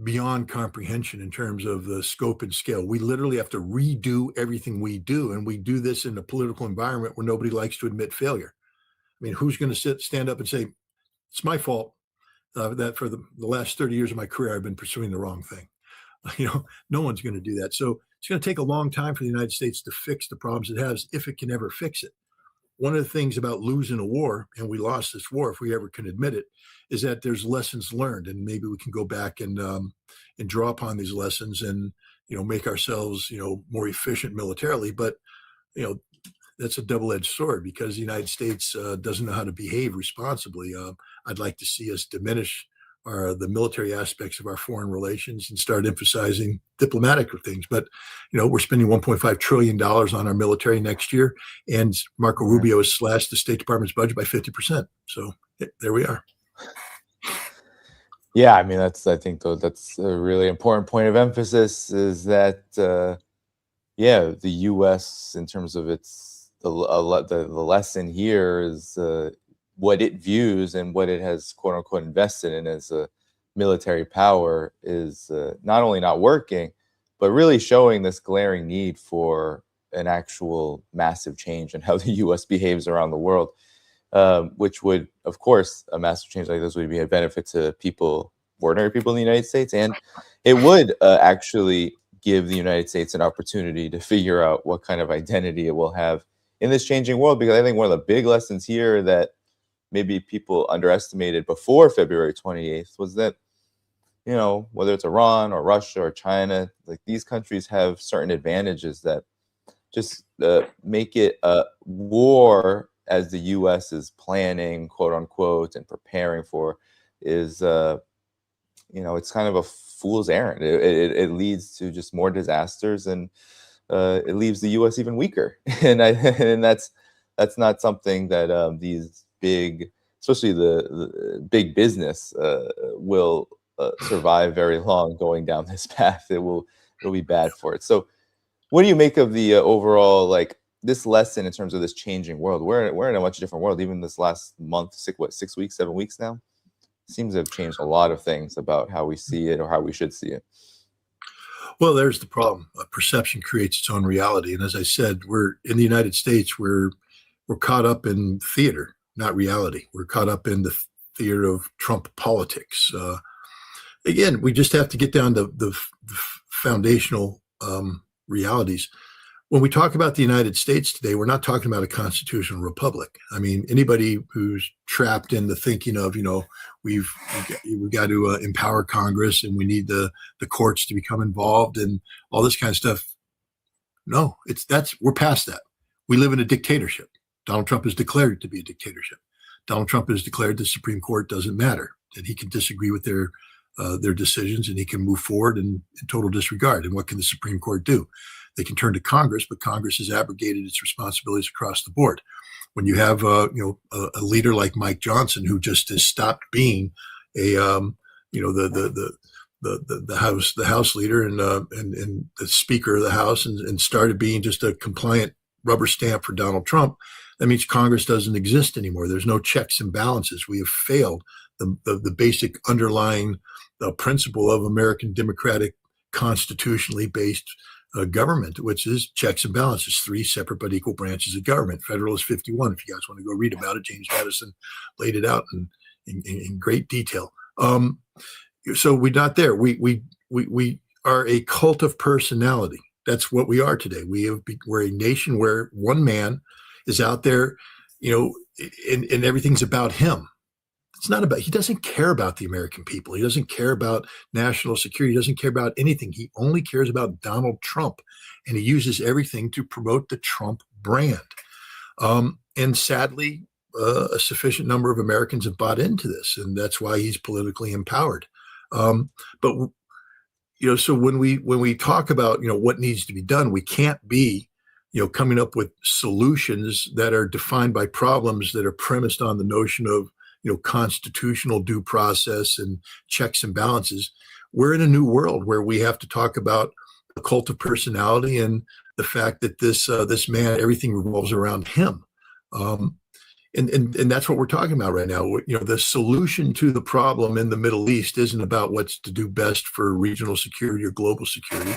beyond comprehension in terms of the scope and scale. We literally have to redo everything we do, and we do this in a political environment where nobody likes to admit failure. I mean, who's going to stand up and say, it's my fault that for the last 30 years of my career, I've been pursuing the wrong thing? No one's going to do that. So it's going to take a long time for the United States to fix the problems it has, if it can ever fix it. One of the things about losing a war, and we lost this war if we ever can admit it, is that there's lessons learned, and maybe we can go back and draw upon these lessons and make ourselves more efficient militarily. But that's a double-edged sword, because the United States doesn't know how to behave responsibly. I'd like to see us diminish the military aspects of our foreign relations and start emphasizing diplomatic things. But, we're spending $1.5 trillion on our military next year, and Marco Rubio has slashed the State Department's budget by 50%. So there we are. Yeah, I mean, I think that's a really important point of emphasis, is that, yeah, the U.S., in terms of the lesson here is what it views and what it has, quote unquote, invested in as a military power is not only not working, but really showing this glaring need for an actual massive change in how the U.S. behaves around the world, which would, of course, a massive change like this would be a benefit to ordinary people in the United States, and it would actually give the United States an opportunity to figure out what kind of identity it will have in this changing world. Because I think one of the big lessons here that maybe people underestimated before February 28th was that, whether it's Iran or Russia or China, like, these countries have certain advantages that just make it a war, as the U.S. is planning, quote unquote, and preparing for, is it's kind of a fool's errand. It leads to just more disasters, and it leaves the U.S. even weaker. And that's not something that these big, especially the big business, will survive very long going down this path. It'll be bad for it. So, what do you make of the overall, like, this lesson in terms of this changing world? We're in a much different world. Even this last month, 6 weeks, 7 weeks now, seems to have changed a lot of things about how we see it or how we should see it. Well, there's the problem. Perception creates its own reality. And as I said, we're in the United States, we're caught up in theater, not reality. We're caught up in the theater of Trump politics. Again, we just have to get down to the foundational realities. When we talk about the United States today, we're not talking about a constitutional republic. I mean, anybody who's trapped in the thinking of, we've got to empower Congress and we need the courts to become involved and all this kind of stuff. No, we're past that. We live in a dictatorship. Donald Trump has declared it to be a dictatorship. Donald Trump has declared the Supreme Court doesn't matter, and he can disagree with their decisions, and he can move forward in total disregard. And what can the Supreme Court do? They can turn to Congress, but Congress has abrogated its responsibilities across the board. When you have a leader like Mike Johnson, who just has stopped being the House leader and the Speaker of the House, and started being just a compliant rubber stamp for Donald Trump, that means Congress doesn't exist anymore. There's no checks and balances. We have failed the basic underlying principle of American democratic, constitutionally based government, which is checks and balances, 3 separate but equal branches of government. Federalist 51, if you guys want to go read about it, James Madison laid it out in great detail. So we're not there. We are a cult of personality. That's what we are today. We're a nation where one man is out there, and everything's about him. It's not about, he doesn't care about the American people. He doesn't care about national security. He doesn't care about anything. He only cares about Donald Trump, and he uses everything to promote the Trump brand. And sadly, a sufficient number of Americans have bought into this, and that's why he's politically empowered. So when we talk about, what needs to be done, we can't be, coming up with solutions that are defined by problems that are premised on the notion of, constitutional due process and checks and balances. We're in a new world where we have to talk about the cult of personality and the fact that this man, everything revolves around him. And that's what we're talking about right now. The solution to the problem in the Middle East isn't about what's to do best for regional security or global security.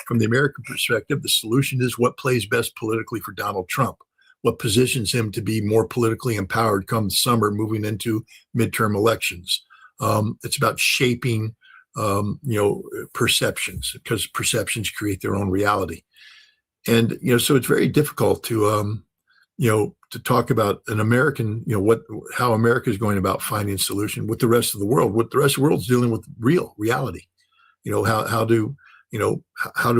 From the American perspective, the solution is what plays best politically for Donald Trump, what positions him to be more politically empowered come summer, moving into midterm elections. It's about shaping, perceptions, because perceptions create their own reality. And, so it's very difficult to talk about an American, how America is going about finding a solution with the rest of the world. What the rest of the world is dealing with reality. How do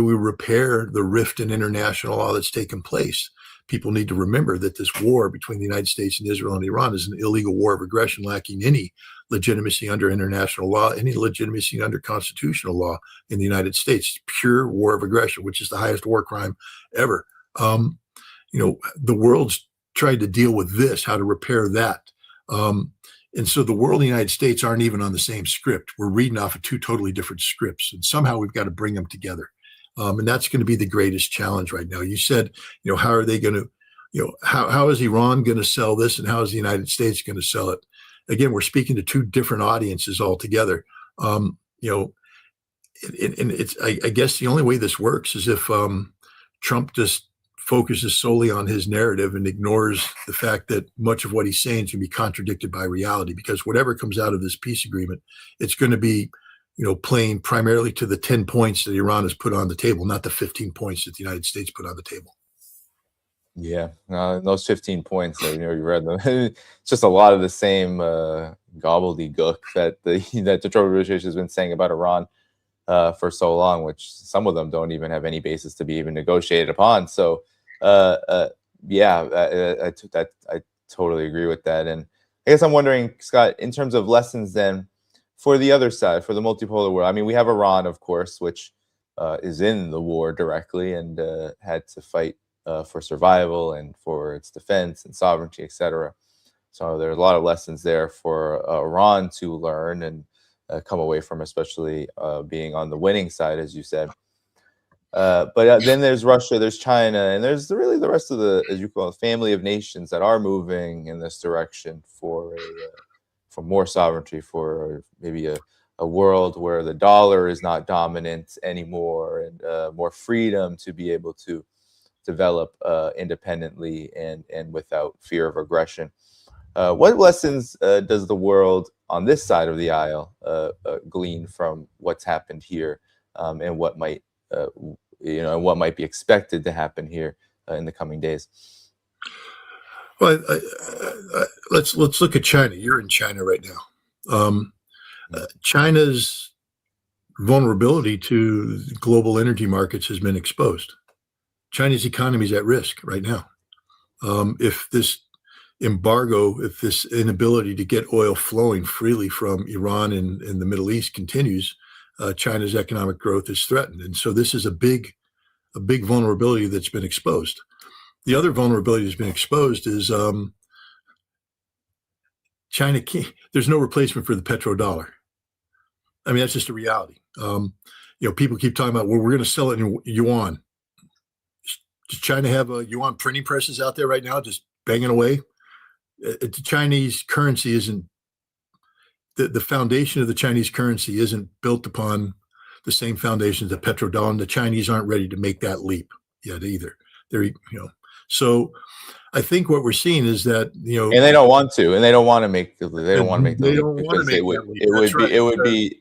we repair the rift in international law that's taken place? people need to remember that this war between the United States and Israel and Iran is an illegal war of aggression, lacking any legitimacy under international law, any legitimacy under constitutional law in the United States. It's pure war of aggression, which is the highest war crime ever. The world's tried to deal with this, how to repair that. And so the world and the United States aren't even on the same script. We're reading off of two totally different scripts, and somehow we've got to bring them together. And that's going to be the greatest challenge right now. You said, how are they going to, how is Iran going to sell this, and how is the United States going to sell it? Again, we're speaking to two different audiences altogether. And it's, I guess the only way this works is if Trump just focuses solely on his narrative and ignores the fact that much of what he's saying can be contradicted by reality, because whatever comes out of this peace agreement, it's going to be, playing primarily to the 10 points that Iran has put on the table, not the 15 points that the United States put on the table. Yeah, those 15 points, you read them. It's just a lot of the same gobbledygook that the Trump administration has been saying about Iran for so long, which some of them don't even have any basis to be even negotiated upon. So, I totally agree with that. And I guess I'm wondering, Scott, in terms of lessons then for the other side, for the multipolar world. I mean, we have Iran, of course, which is in the war directly and had to fight for survival and for its defense and sovereignty, etc. So there's a lot of lessons there for Iran to learn and come away from, especially being on the winning side, as you said. But then there's Russia, there's China, and there's really the rest of the, as you call it, family of nations that are moving in this direction for more sovereignty, for maybe a world where the dollar is not dominant anymore, and more freedom to be able to develop independently and without fear of aggression. What lessons does the world on this side of the aisle glean from what's happened here, and what might what might be expected to happen here in the coming days? Well, let's look at China. You're in China right now. China's vulnerability to global energy markets has been exposed. China's economy is at risk right now. If this embargo, if this inability to get oil flowing freely from Iran and the Middle East continues, China's economic growth is threatened. And so this is a big vulnerability that's been exposed. The other vulnerability that's been exposed is China can't, there's no replacement for the petrodollar. I mean, that's just a reality. People keep talking about, well, we're going to sell it in yuan. Does China have yuan printing presses out there right now just banging away? The Chinese currency isn't, the foundation of the Chinese currency isn't built upon the same foundation as the petrodollar. And the Chinese aren't ready to make that leap yet either. So I think what we're seeing is that, and they don't want to, and they don't want to make the leap because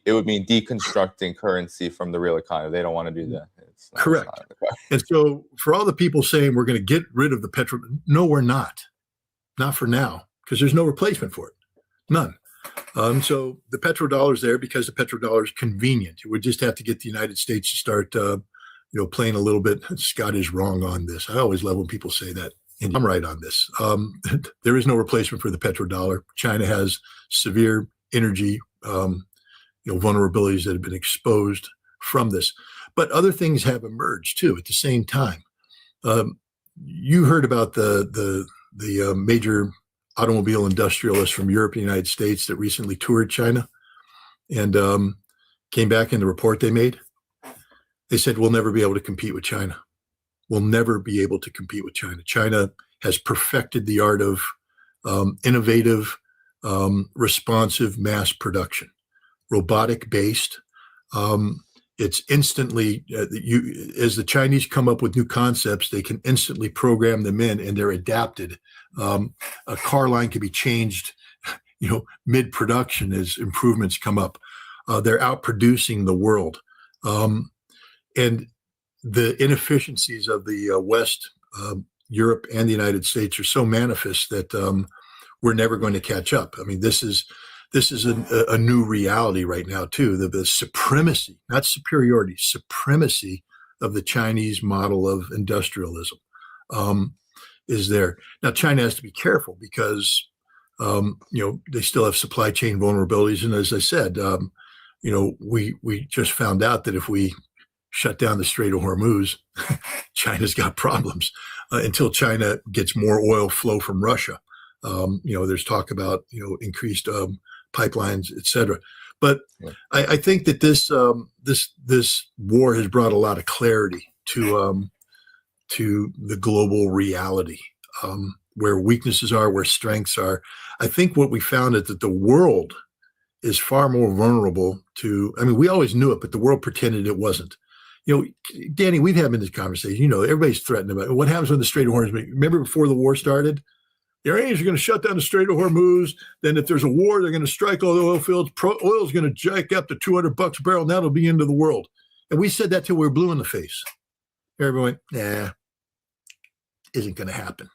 it would mean deconstructing currency from the real economy. They don't want to do that. Correct. And so for all the people saying we're going to get rid of the petrol, no, we're not for now, because there's no replacement for it. None. So the petrodollar is there because the petrodollar is convenient. You would just have to get the United States to start, playing a little bit. Scott is wrong on this. I always love when people say that, and I'm right on this. There is no replacement for the petrodollar. China has severe energy, vulnerabilities that have been exposed from this. But other things have emerged too at the same time. You heard about the major automobile industrialists from Europe and the United States that recently toured China and came back in the report they made. They said, we'll never be able to compete with China. We'll never be able to compete with China. China has perfected the art of innovative, responsive mass production, robotic-based. It's instantly, as the Chinese come up with new concepts, they can instantly program them in and they're adapted. A car line can be changed, mid-production as improvements come up. They're outproducing the world. And the inefficiencies of the West, Europe, and the United States are so manifest that we're never going to catch up. I mean, this is a new reality right now, too. The supremacy, not superiority, supremacy of the Chinese model of industrialism. is there. Now, China has to be careful because, they still have supply chain vulnerabilities. And as I said, we just found out that if we shut down the Strait of Hormuz, China's got problems until China gets more oil flow from Russia. There's talk about, increased pipelines, et cetera. But Yeah. I think that this war has brought a lot of clarity to the global reality, where weaknesses are, where strengths are. I think what we found is that the world is far more vulnerable to. I mean, we always knew it, but the world pretended it wasn't. Danny, we've had this conversation. Everybody's threatened about it. What happens when the Strait of Hormuz. Remember before the war started? The Iranians are going to shut down the Strait of Hormuz. Then if there's a war, they're going to strike all the oil fields. Oil is going to jack up to $200 a barrel. Now it'll be into the world. And we said that till we were blue in the face. Everyone went, nah, isn't going to happen.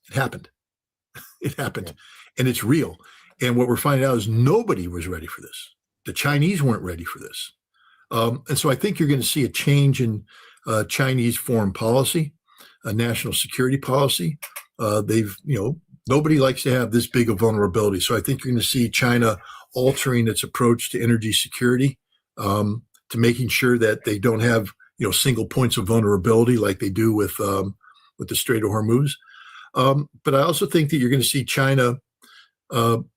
It happened. It happened. And it's real. And what we're finding out is nobody was ready for this. The Chinese weren't ready for this. And so I think you're going to see a change in Chinese foreign policy, national security policy. Nobody likes to have this big of vulnerability. So I think you're going to see China altering its approach to energy security, to making sure that they don't have, single points of vulnerability like they do with the Strait of Hormuz. But I also think that you're going to see China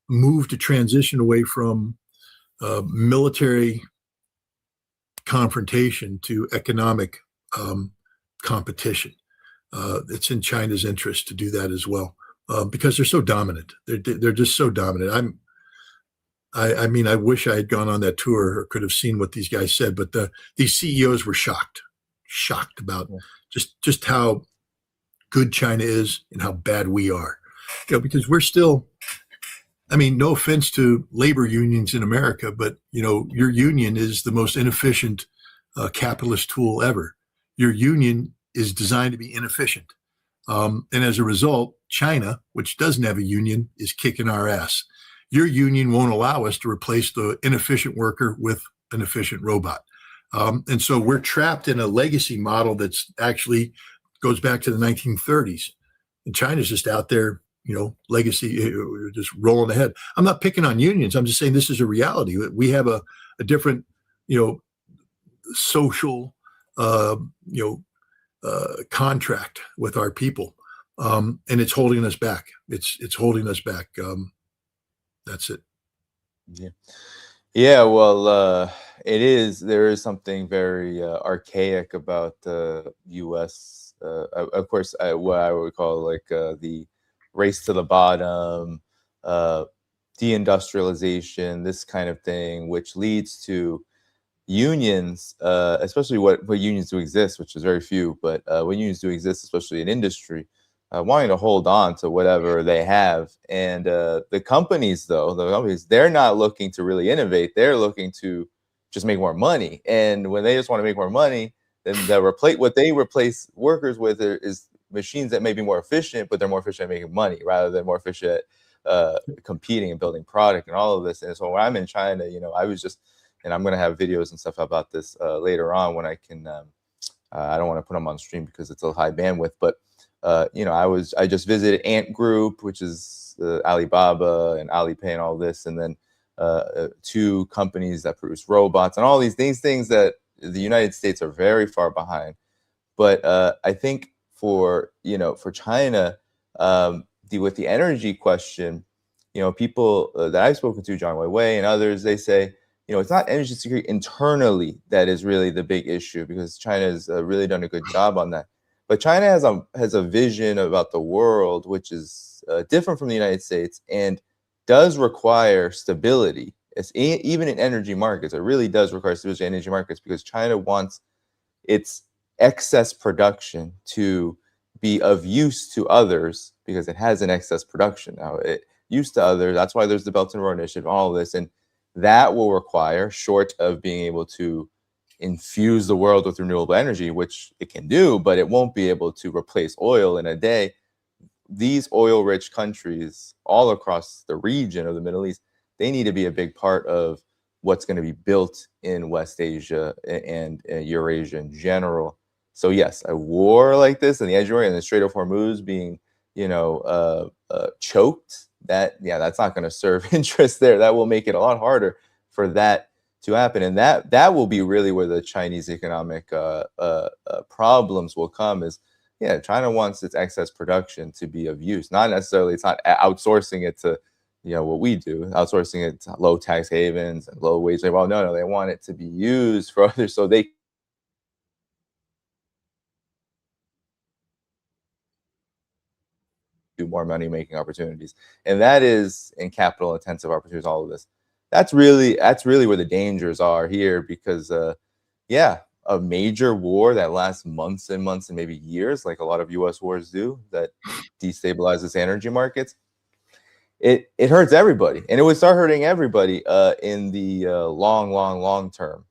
move to transition away from military confrontation to economic competition. It's in China's interest to do that as well, because they're so dominant. They're just so dominant. I mean, I wish I had gone on that tour or could have seen what these guys said, but these CEOs were shocked about just how good China is and how bad we are. Because we're still. I mean, no offense to labor unions in America, but your union is the most inefficient capitalist tool ever. Your union is designed to be inefficient. And as a result, China, which doesn't have a union, is kicking our ass. Your union won't allow us to replace the inefficient worker with an efficient robot. And so we're trapped in a legacy model that's actually goes back to the 1930s. And China's just out there, legacy, just rolling ahead. I'm not picking on unions. I'm just saying this is a reality. We have a different, social, contract with our people, and it's holding us back. It's holding us back. That's it. Yeah. Yeah. Well, there is something very archaic about the U.S. Of course, what I would call like the race to the bottom, deindustrialization, this kind of thing, which leads to unions, especially what unions do exist, which is very few, but what unions do exist, especially in industry, wanting to hold on to whatever they have. And the companies, they're not looking to really innovate. They're looking to just make more money. And when they just want to make more money, then what they replace workers with is machines that may be more efficient, but they're more efficient at making money rather than more efficient at competing and building product and all of this. And so when I'm in China, I was just, and I'm going to have videos and stuff about this later on when I can, I don't want to put them on stream because it's a high bandwidth, but I just visited Ant Group, which is Alibaba and Alipay and all this. And then two companies that produce robots and all these things that the United States are very far behind. But I think for China, with the energy question, people that I've spoken to, John Weiwei and others, they say, it's not energy security internally that is really the big issue, because China has really done a good job on that. But China has a vision about the world which is different from the United States and does require stability. Even in energy markets, it really does require stability in energy markets, because China wants its excess production to be of use to others, because it has an excess production now. It used to others. That's why there's the Belt and Road Initiative, all of this, and that will require, short of being able to infuse the world with renewable energy, which it can do, but it won't be able to replace oil in a day. These oil-rich countries all across the region of the Middle East, they need to be a big part of what's going to be built in West Asia and Eurasia in general. So yes, a war like this and the Edge and the Strait of Hormuz being choked, that's not going to serve interest there. That will make it a lot harder for that to happen, and that will be really where the Chinese economic problems will come. Is China wants its excess production to be of use, not necessarily. It's not outsourcing it to what we do, outsourcing it to low tax havens and low wage labor. Well, no, they want it to be used for others, so they do more money making opportunities, and that is in capital intensive opportunities. All of this, that's really where the dangers are here, because a major war that lasts months and months and maybe years, like a lot of U.S. wars do, that destabilizes energy markets, it hurts everybody, and it would start hurting everybody in the long term.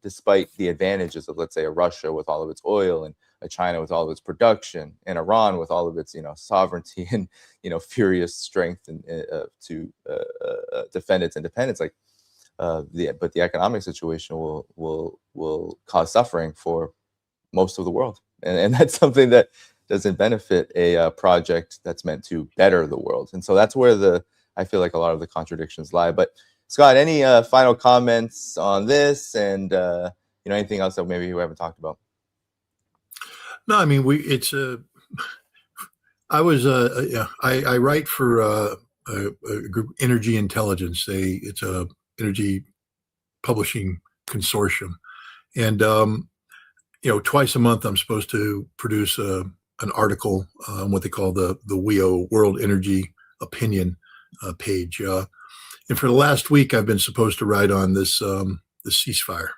Despite the advantages of, let's say, a Russia with all of its oil, and a China with all of its production, and Iran with all of its sovereignty and furious strength and to defend its independence, but the economic situation will cause suffering for most of the world, and that's something that doesn't benefit a project that's meant to better the world. And so that's where I feel like a lot of the contradictions lie. But Scott, any final comments on this, and anything else that maybe we haven't talked about? No, I mean, I write for a group, Energy Intelligence. It's a energy publishing consortium, and twice a month I'm supposed to produce an article on what they call the WEO, World Energy Opinion page. And for the last week, I've been supposed to write on this the ceasefire,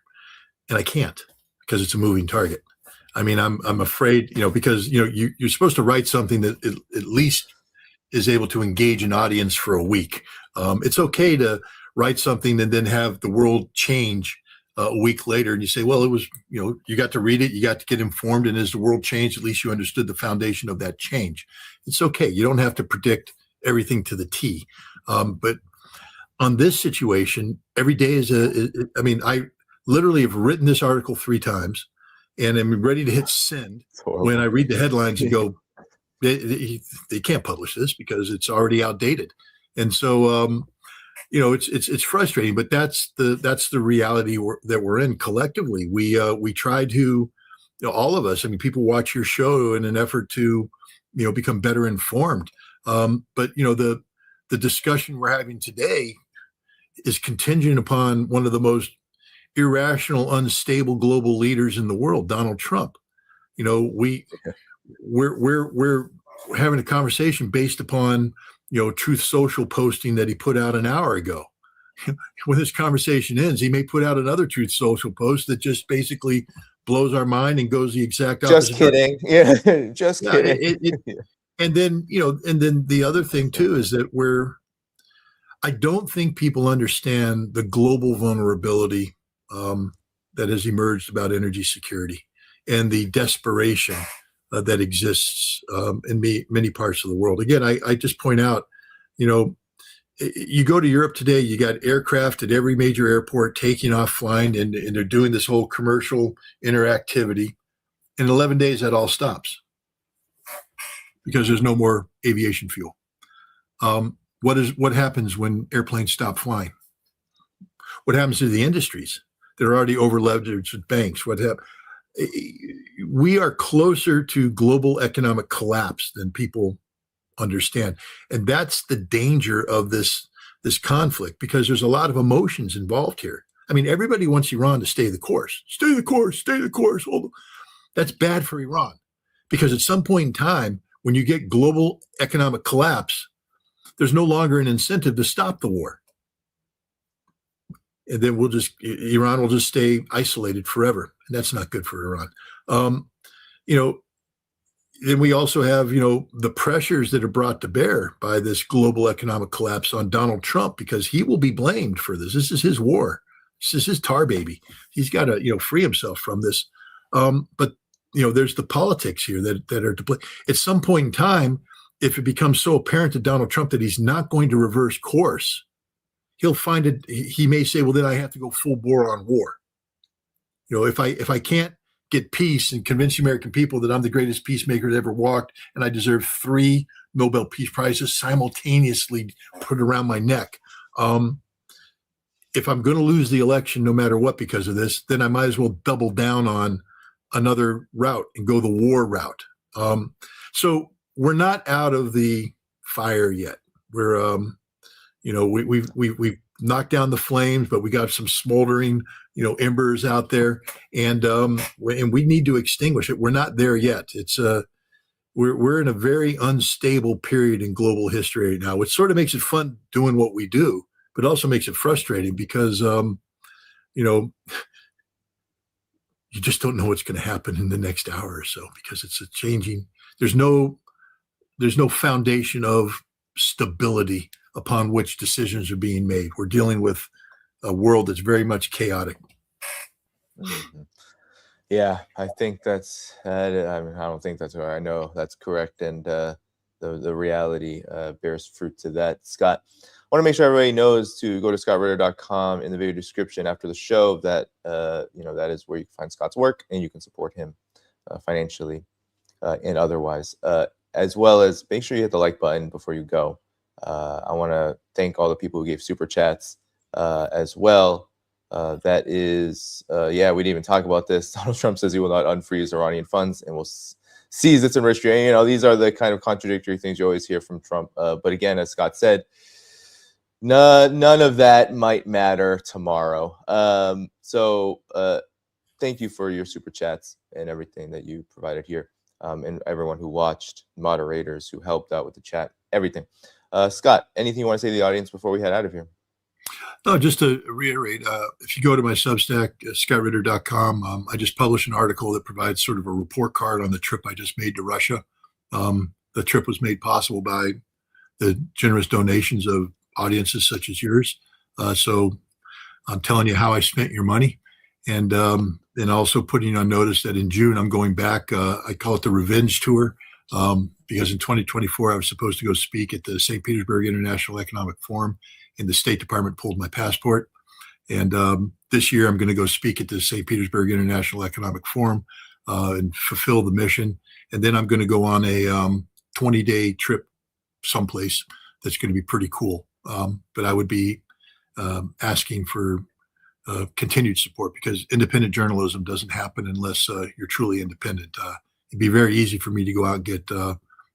and I can't, because it's a moving target. I mean, I'm afraid, because you're supposed to write something that at least is able to engage an audience for a week. It's okay to write something and then have the world change a week later, and you say, well, it was, you got to read it, you got to get informed, and as the world changed, at least you understood the foundation of that change. It's okay. You don't have to predict everything to the T. But on this situation, every day I literally have written this article 3 times, and I'm ready to hit send when I read the headlines and go, they can't publish this because it's already outdated. And so, it's frustrating, but that's the reality that we're in collectively. We try to, all of us, I mean, people watch your show in an effort to, become better informed. But the discussion we're having today is contingent upon one of the most irrational, unstable global leaders in the world, Donald Trump. We're having a conversation based upon Truth Social posting that he put out an hour ago. When this conversation ends, he may put out another Truth Social post that just basically blows our mind and goes the exact opposite. Just kidding. Yeah, just kidding. And then the other thing too is that I don't think people understand the global vulnerability that has emerged about energy security and the desperation that exists in many parts of the world. Again, I just point out, you go to Europe today, you got aircraft at every major airport taking off, flying, and they're doing this whole commercial interactivity. In 11 days, that all stops because there's no more aviation fuel. What happens when airplanes stop flying? What happens to the industries that are already over leveraged with banks? We are closer to global economic collapse than people understand. And that's the danger of this conflict, because there's a lot of emotions involved here. I mean, everybody wants Iran to stay the course. Stay the course, stay the course. Well, that's bad for Iran, because at some point in time, when you get global economic collapse, there's no longer an incentive to stop the war. And then Iran will just stay isolated forever. And that's not good for Iran. Then we also have, the pressures that are brought to bear by this global economic collapse on Donald Trump, because he will be blamed for this. This is his war. This is his tar baby. He's got to, free himself from this. But there's the politics here that are to play. At some point in time, if it becomes so apparent to Donald Trump that he's not going to reverse course, he'll find it. He may say, well, then I have to go full bore on war. If I can't get peace and convince the American people that I'm the greatest peacemaker that ever walked, and I deserve 3 Nobel Peace Prizes simultaneously put around my neck. If I'm going to lose the election, no matter what, because of this, then I might as well double down on another route and go the war route. So we're not out of the fire yet. We're, we've knocked down the flames, but we got some smoldering, embers out there, and we need to extinguish it. We're not there yet. It's we're in a very unstable period in global history right now, which sort of makes it fun doing what we do, but also makes it frustrating because you just don't know what's going to happen in the next hour or so, because it's a changing. There's no foundation of stability upon which decisions are being made. We're dealing with a world that's very much chaotic. Mm-hmm. Yeah, I think that's. I don't think that's right. I know that's correct, and the reality bears fruit to that. Scott, I want to make sure everybody knows to go to scottritter.com in the video description after the show. That that is where you can find Scott's work, and you can support him financially and otherwise. As well as make sure you hit the like button before you go. I want to thank all the people who gave super chats as well. That is, we didn't even talk about this. Donald Trump says he will not unfreeze Iranian funds and will seize its enriched uranium. These are the kind of contradictory things you always hear from Trump. But again, as Scott said, none of that might matter tomorrow. So thank you for your super chats and everything that you provided here. And everyone who watched, moderators who helped out with the chat, everything. Scott, anything you want to say to the audience before we head out of here? No, just to reiterate, if you go to my Substack, scottritter.com, I just published an article that provides sort of a report card on the trip I just made to Russia. The trip was made possible by the generous donations of audiences such as yours. So I'm telling you how I spent your money. And also putting on notice that in June, I'm going back. I call it the Revenge Tour, because in 2024, I was supposed to go speak at the St. Petersburg International Economic Forum, and the State Department pulled my passport. And this year, I'm going to go speak at the St. Petersburg International Economic Forum and fulfill the mission. And then I'm going to go on a 20-day trip someplace that's going to be pretty cool. But I would be asking for continued support, because independent journalism doesn't happen unless you're truly independent. It'd be very easy for me to go out and get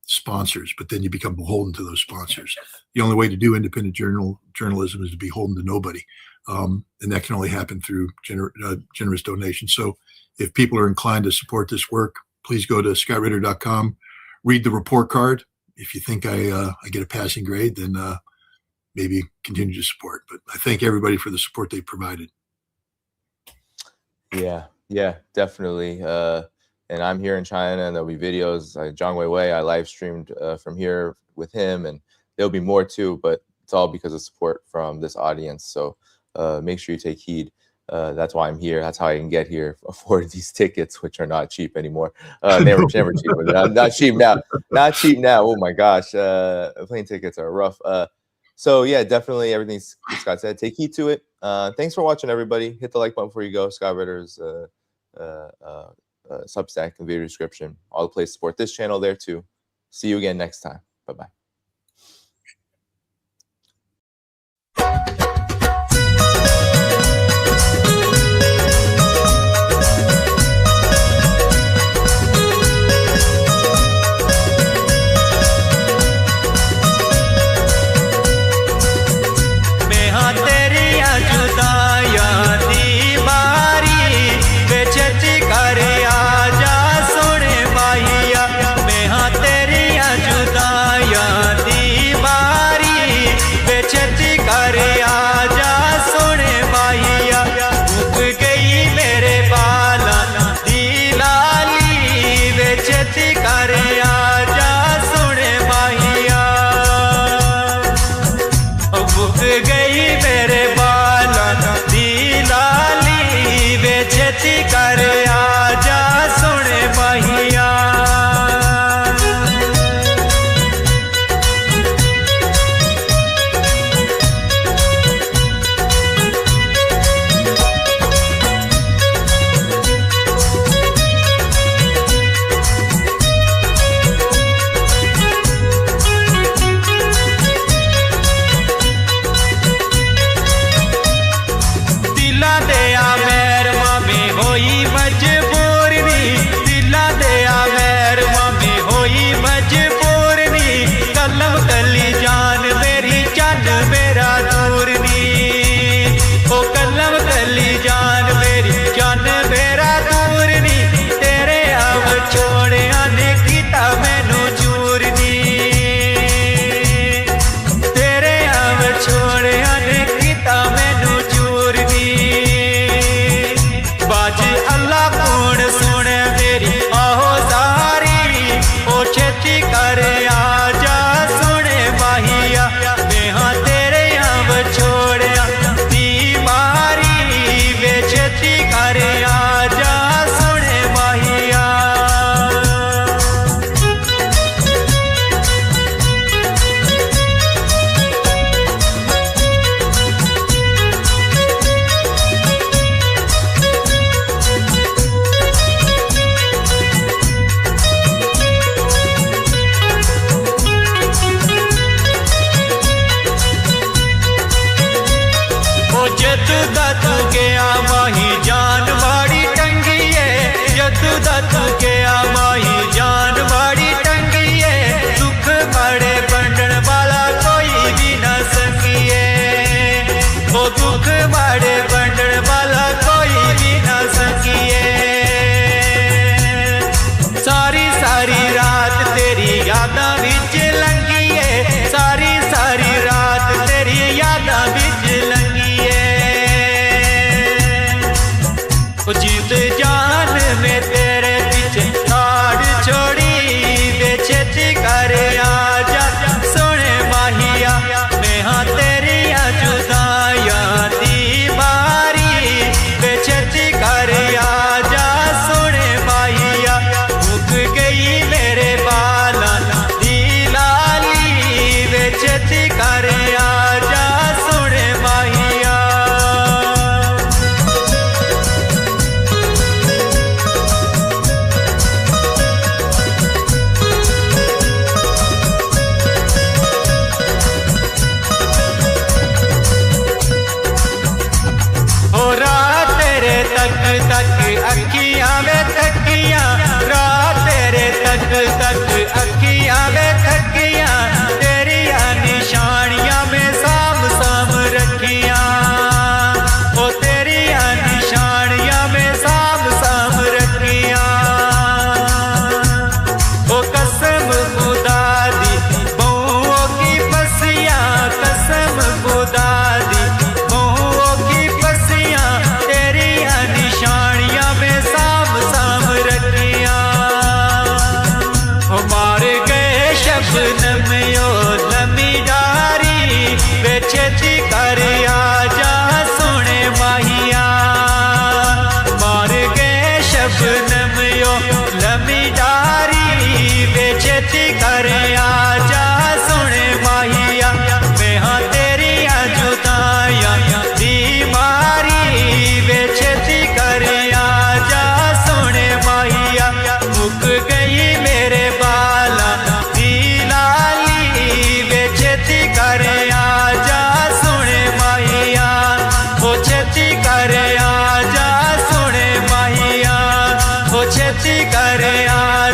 sponsors, but then you become beholden to those sponsors. The only way to do independent journalism is to be beholden to nobody. And that can only happen through generous donations. So if people are inclined to support this work, please go to scottritter.com, read the report card. If you think I get a passing grade, then maybe continue to support. But I thank everybody for the support they provided. Yeah, definitely. And I'm here in China, and there'll be videos. Zhang Weiwei, I live streamed from here with him, and there'll be more too, but it's all because of support from this audience. So make sure you take heed. That's why I'm here. That's how I can get here, afford these tickets, which are not cheap anymore. Never cheap, but not cheap now. Not cheap now. Oh my gosh. Plane tickets are rough. So yeah, definitely everything Scott said, take heed to it. Thanks for watching, everybody. Hit the like button before you go. Scott Ritter's Substack and video description. All the places to support this channel there too. See you again next time. Bye-bye. तेरिया जुदाइयां बाज अल्लाह कौन सुने मेरी आहो सारी ओ छेती कर आजा सुने माहिया मैं तेरे यहाँ छोड़िया दी मारी वे छेती कर आजा सुने माहिया जदू दू गया माही जान वाड़ी टंगी है जदू दू गया माही जान वाड़ी टंगी है दुख बड़े बंडन वाला कोई भी न सकिए वो दुख बड़े बंडन वाला कोई भी न सकिए सारी सारी रात तेरी यादां विच लंघी है सारी सारी रात तेरी यादां विच लंघी जीत जा